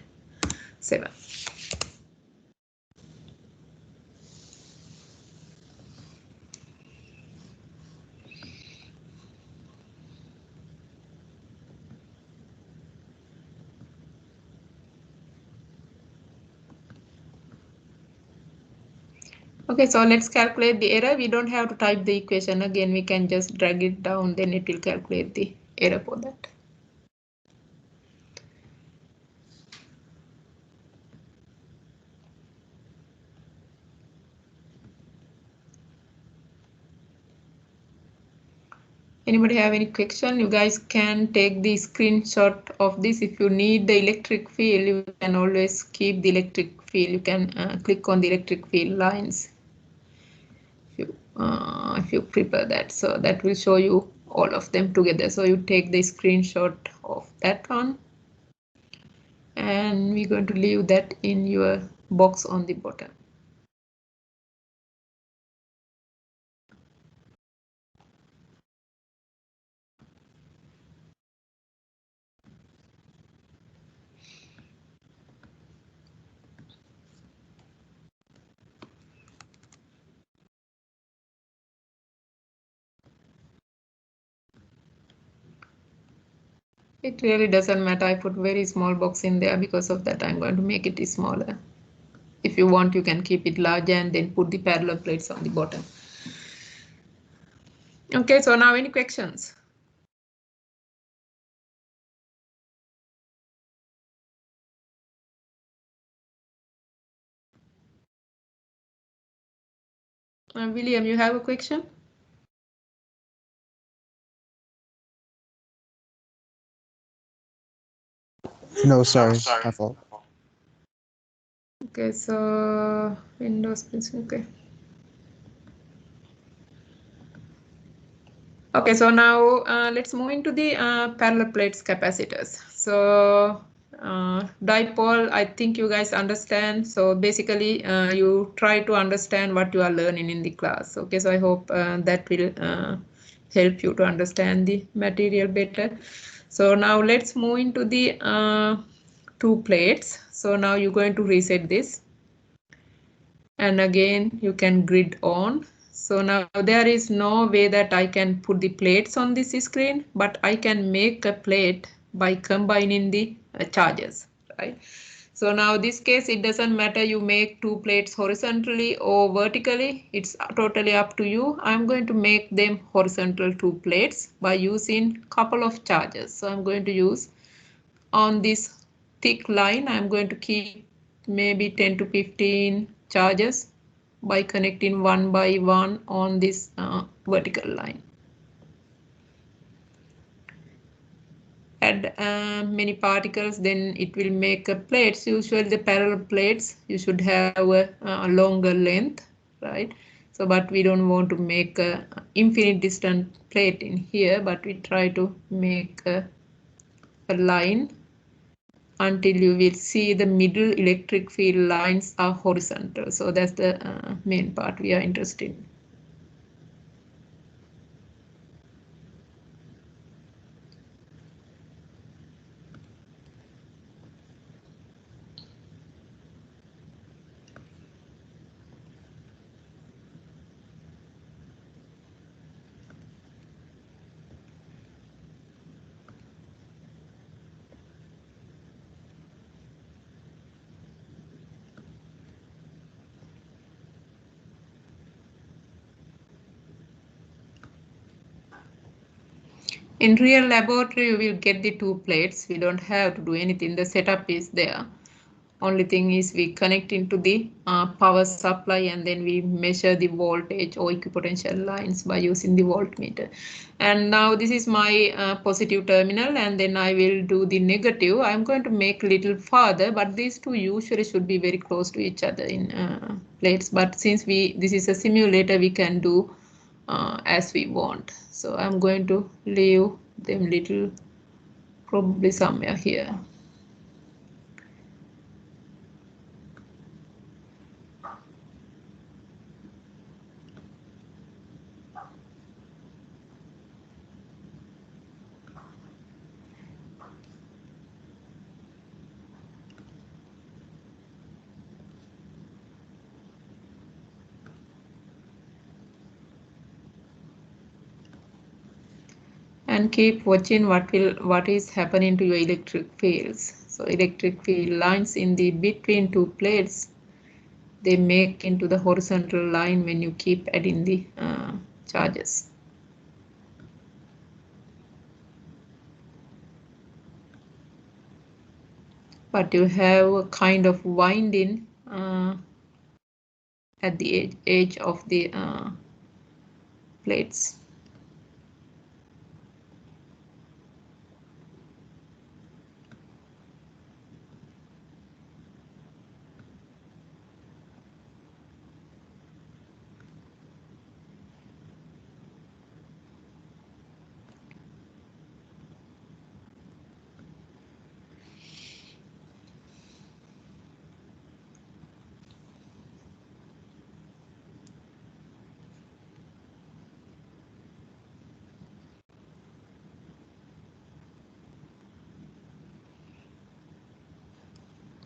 Okay, so let's calculate the error. We don't have to type the equation again. We can just drag it down, then it will calculate the error for that. Anybody have any question? You guys can take the screenshot of this. If you need the electric field, you can always keep the electric field. You can click on the electric field lines if you prepare that. So that will show you all of them together. So you take the screenshot of that one, and we're going to leave that in your box on the bottom. It really doesn't matter. I put very small box in there. Because of that, I'm going to make it smaller. If you want, you can keep it larger and then put the parallel plates on the bottom. Okay, so now any questions? William, you have a question? No, sorry, my fault. Okay, so Windows, okay. Okay, so now let's move into the parallel plates capacitors. So dipole, I think you guys understand. So basically you try to understand what you are learning in the class. Okay, so I hope that will help you to understand the material better. So now let's move into the two plates. So now you're going to reset this. And again, you can grid on. So now there is no way that I can put the plates on this screen, but I can make a plate by combining the charges, right? So now this case, it doesn't matter you make two plates horizontally or vertically. It's totally up to you. I'm going to make them horizontal two plates by using couple of charges. So I'm going to use on this thick line, I'm going to keep maybe 10 to 15 charges by connecting one by one on this vertical line. Add many particles, then it will make plates. Usually the parallel plates, you should have a longer length, right? So, but we don't want to make a infinite distant plate in here, but we try to make a line until you will see the middle electric field lines are horizontal. So that's the main part we are interested in. In real laboratory, you will get the two plates. We don't have to do anything. The setup is there. Only thing is we connect into the power supply and then we measure the voltage or equipotential lines by using the voltmeter. And now this is my positive terminal, and then I will do the negative. I'm going to make a little farther, but these two usually should be very close to each other in plates. But since this is a simulator, we can do as we want. So I'm going to leave them little, probably somewhere here. And keep watching what is happening to your electric fields. So electric field lines in the between two plates, they make into the horizontal line when you keep adding the charges. But you have a kind of winding at the edge of the plates.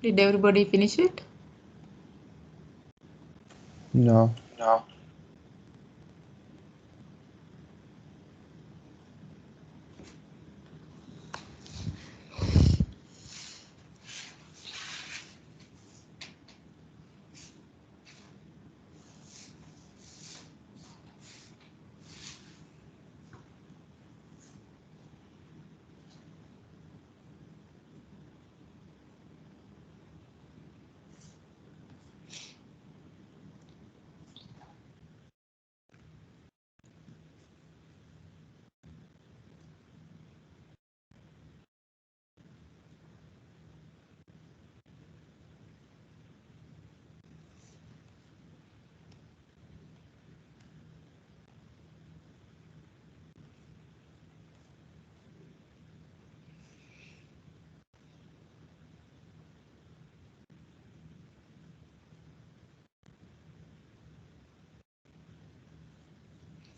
Did everybody finish it? No. No.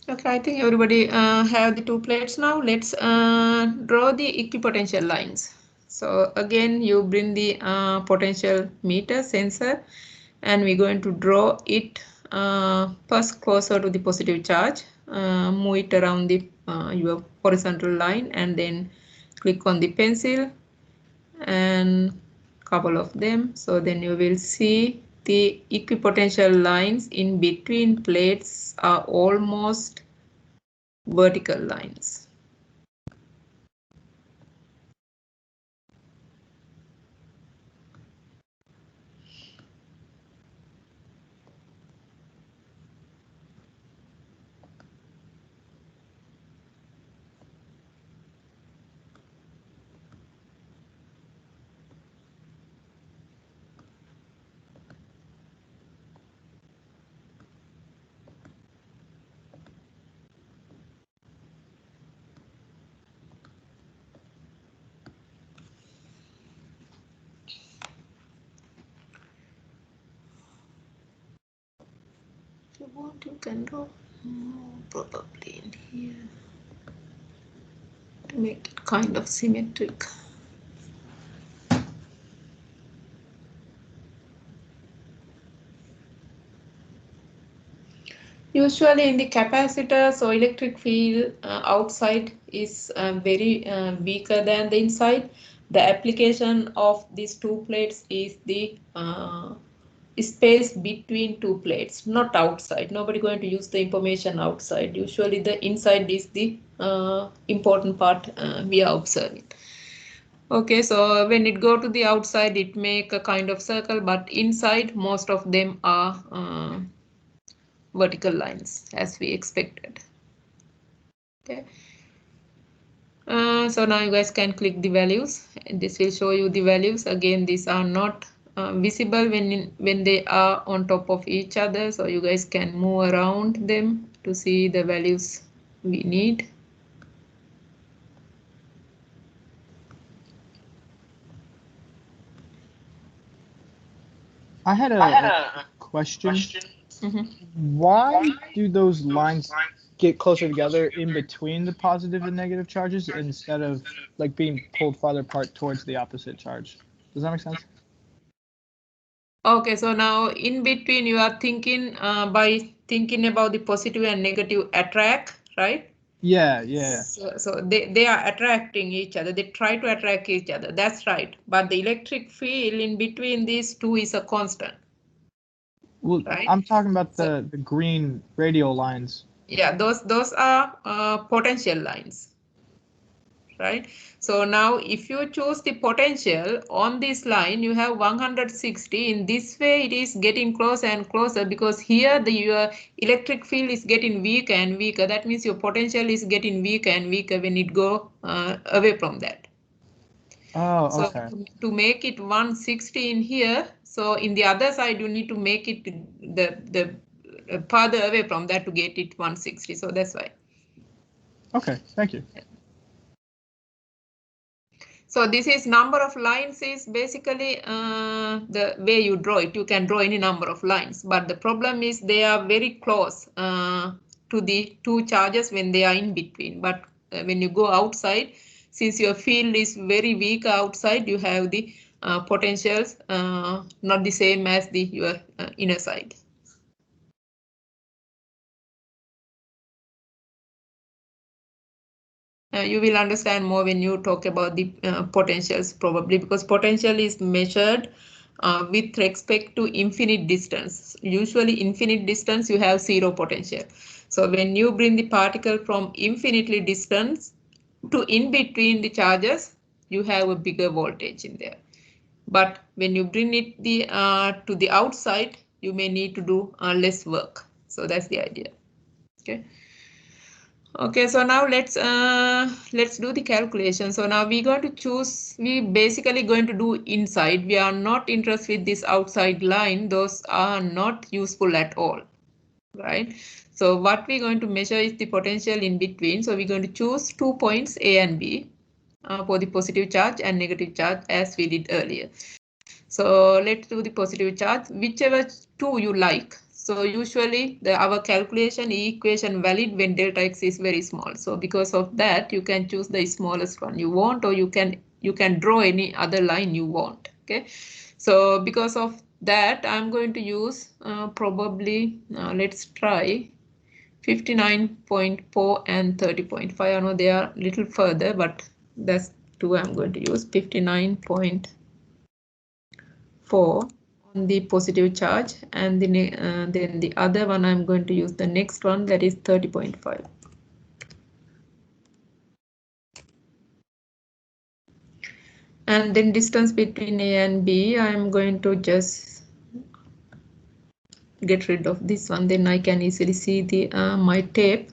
Okay, I think everybody have the two plates now. Let's draw the equipotential lines. So again, you bring the potential meter sensor, and we're going to draw it first closer to the positive charge. Move it around the your horizontal line, and then click on the pencil and couple of them. So then you will see the equipotential lines in between plates are almost vertical lines. If you want, you can draw probably in here to make it kind of symmetric. Usually in the capacitor, so electric field outside is very weaker than the inside. The application of these two plates is the space between two plates, not outside. Nobody going to use the information outside. Usually the inside is the important part we are observing. Okay, so when it go to the outside, it make a kind of circle, but inside most of them are vertical lines as we expected. Okay. So now you guys can click the values. This will show you the values. Again, these are not visible when they are on top of each other. So you guys can move around them to see the values we need. I had a question. Why do those lines get closer together in between the positive and negative charges instead of like being pulled farther apart towards the opposite charge? Does that make sense? Okay, so now in between you are thinking by thinking about the positive and negative attract, right? Yeah. So they are attracting each other. They try to attract each other. That's right. But the electric field in between these two is a constant. Well, right? I'm talking about the green radial lines. Yeah, those are potential lines. Right. So now if you choose the potential on this line, you have 160. In this way, it is getting closer and closer because here your electric field is getting weaker and weaker. That means your potential is getting weaker and weaker when it go away from that. Oh, okay. So to make it 160 in here, so in the other side, you need to make it the farther away from that to get it 160. So that's why. Okay, thank you. So this is number of lines is basically the way you draw it. You can draw any number of lines, but the problem is they are very close to the two charges when they are in between. But when you go outside, since your field is very weak outside, you have the potentials not the same as your inner side. You will understand more when you talk about the potentials probably, because potential is measured with respect to infinite distance. Usually infinite distance you have zero potential. So when you bring the particle from infinitely distance to in between the charges, you have a bigger voltage in there. But when you bring it to the outside, you may need to do less work. So that's the idea. Okay. Okay, so now let's do the calculation. So now we're going to choose, we basically going to do inside. We are not interested with this outside line. Those are not useful at all, right? So what we're going to measure is the potential in between. So we're going to choose 2 points A and B for the positive charge and negative charge as we did earlier. So let's do the positive charge, whichever two you like. So usually our calculation equation valid when delta x is very small. So because of that, you can choose the smallest one you want, or you can draw any other line you want. Okay. So because of that, I'm going to use probably let's try 59.4 and 30.5. I know they are a little further, but that's two I'm going to use 59.4 4 on the positive charge, and then the other one I'm going to use the next one, that is 30.5. And then distance between A and B, I'm going to just get rid of this one, then I can easily see the my tape.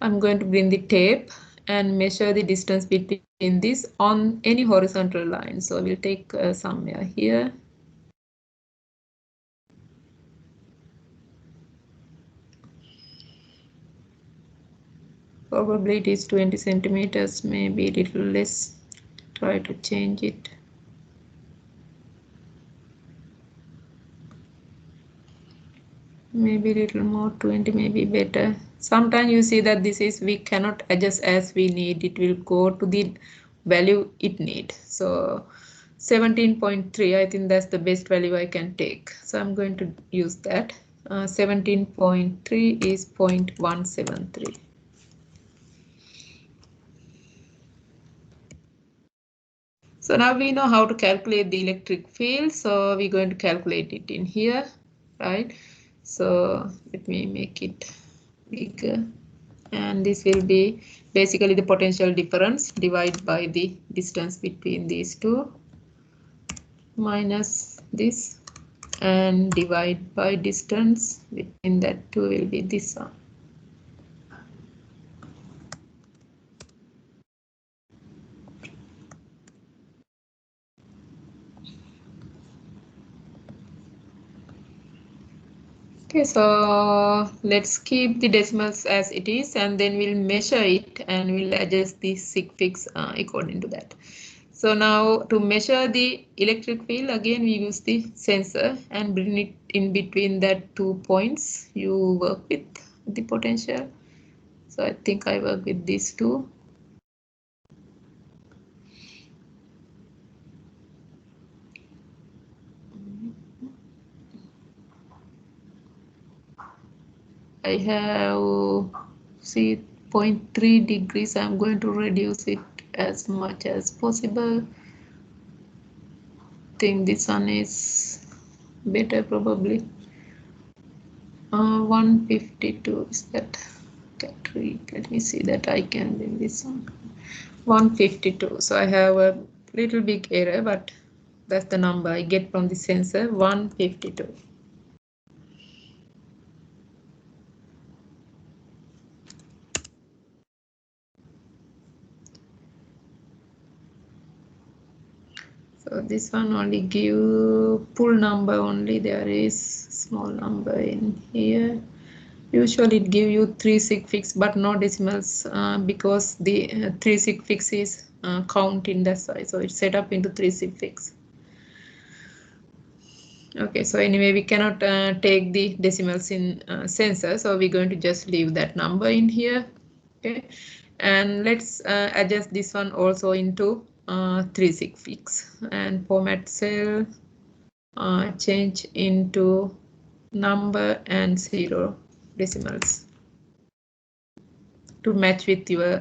I'm going to bring the tape and measure the distance between this on any horizontal line. So we'll take somewhere here. Probably it is 20 centimeters, maybe a little less. Try to change it. Maybe a little more, 20 maybe better. Sometimes you see that this is, we cannot adjust as we need. It will go to the value it needs. So 17.3, I think that's the best value I can take. So I'm going to use that. 17.3 is 0.173. So now we know how to calculate the electric field. So we're going to calculate it in here, right? So let me make it bigger. And this will be basically the potential difference divided by the distance between these two minus this, and divide by distance between that two will be this one. Okay, so let's keep the decimals as it is, and then we'll measure it and we'll adjust the sig fix according to that. So now to measure the electric field, again we use the sensor and bring it in between that 2 points you work with the potential. So I think I work with these two. I have, see, 0.3 degrees. I'm going to reduce it as much as possible. I think this one is better probably. 152 is that. Let me see that I can bring this one. 152. So I have a little big error, but that's the number I get from the sensor, 152. So this one only give full number only. There is small number in here. Usually it give you 3 sig fix, but no decimals because the 3 sig fix is count in that size. So it's set up into 3 sig fix. Okay, so anyway, we cannot take the decimals in sensor, so we're going to just leave that number in here. Okay, and let's adjust this one also into 3 sig fix and format cell, change into number and 0 decimals to match with your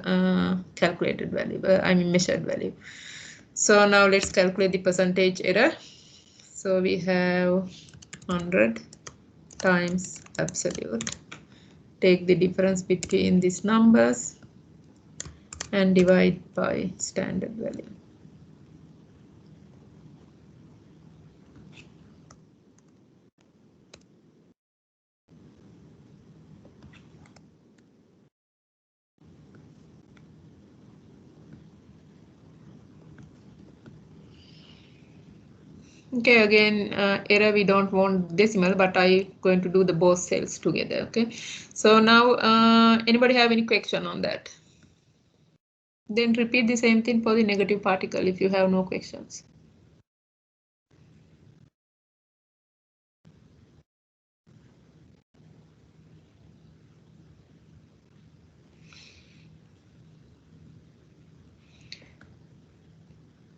calculated value, I mean measured value. So now let's calculate the percentage error. So we have 100 times absolute. Take the difference between these numbers and divide by standard value. Okay, again, error, we don't want decimal, but I'm going to do the both cells together. Okay, so now anybody have any question on that? Then repeat the same thing for the negative particle if you have no questions.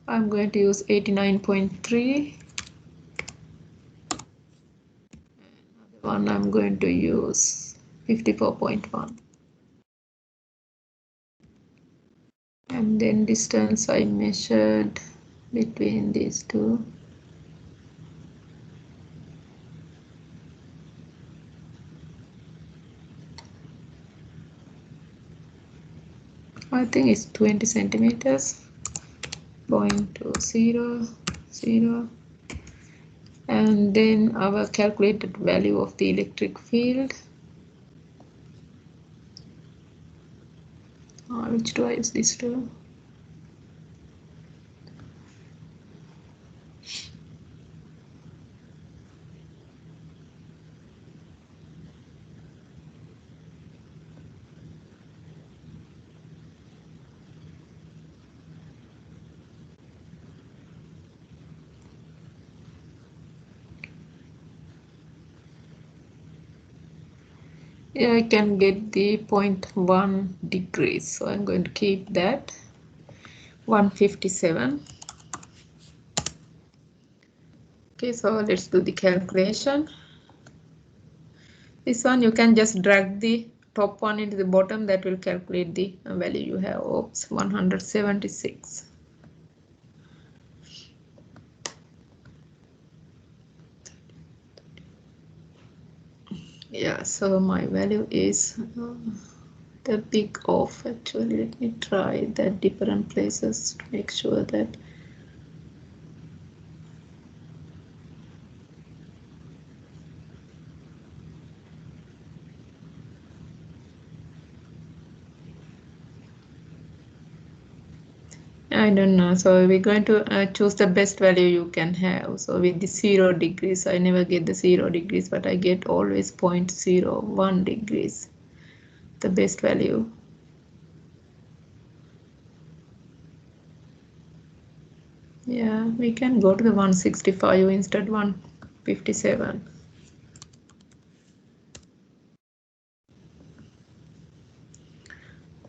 I'm going to use 89.3. One I'm going to use 54.1. And then distance I measured between these two. I think it's 20 centimeters. 0.200, and then our calculated value of the electric field. Which do I use this to? Yeah, I can get the 0.1 degrees, so I'm going to keep that. 157. Okay, so let's do the calculation. This one you can just drag the top one into the bottom, that will calculate the value you have. Oops, 176. Yeah, so my value is the big off. Actually, let me try that different places to make sure that I don't know. So we're going to choose the best value you can have. So with the 0 degrees, I never get the 0 degrees, but I get always 0.01 degrees, the best value. Yeah, we can go to the 165 instead 157.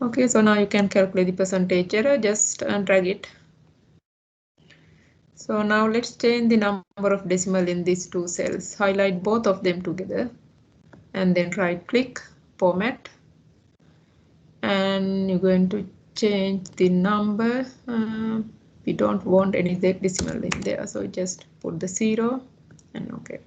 Okay, so now you can calculate the percentage error, just drag it. So now let's change the number of decimal in these two cells. Highlight both of them together and then right click, format. And you're going to change the number. We don't want any decimal in there, so just put the 0 and okay.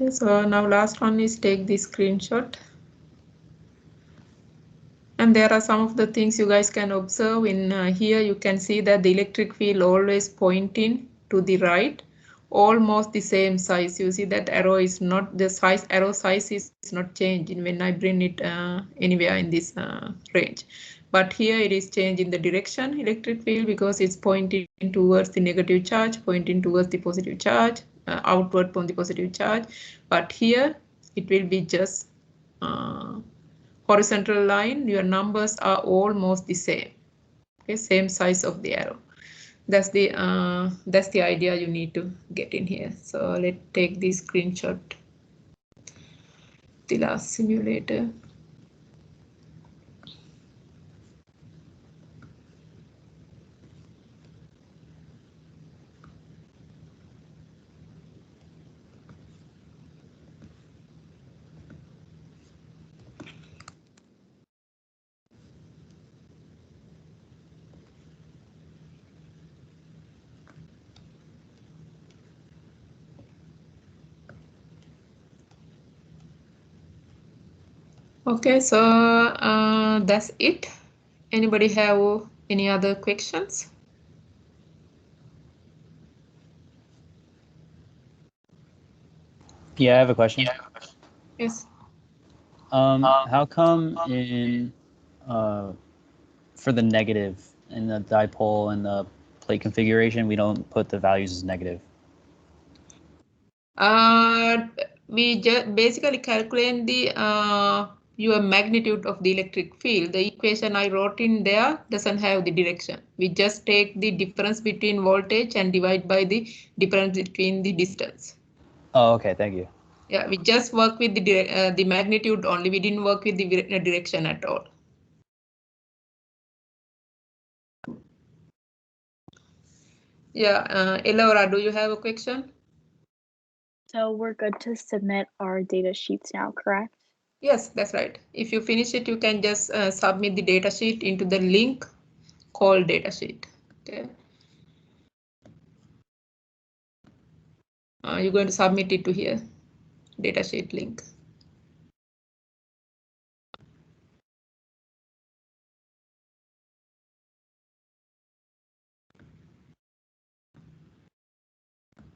Okay, so now last one is take the screenshot. And there are some of the things you guys can observe in here. You can see that the electric field always pointing to the right, almost the same size. You see that arrow is not the size, arrow size is not changing when I bring it anywhere in this range. But here it is changing the direction, electric field, because it's pointing towards the negative charge, pointing towards the positive charge, outward from the positive charge. But here it will be just horizontal line. Your numbers are almost the same. Okay, same size of the arrow. That's the idea you need to get in here. So let's take the screenshot, the last simulator. Okay, so that's it. Anybody have any other questions? Yeah, I have a question. Yes. How come in for the negative in the dipole and the plate configuration we don't put the values as negative? We just basically calculate the your magnitude of the electric field. The equation I wrote in there doesn't have the direction. We just take the difference between voltage and divide by the difference between the distance. Oh, okay, thank you. Yeah, we just work with the magnitude only. We didn't work with the direction at all. Yeah, Elora, do you have a question? So we're good to submit our data sheets now, correct? Yes, that's right. If you finish it, you can just submit the data sheet into the link called datasheet. Okay. You're going to submit it to here, datasheet link.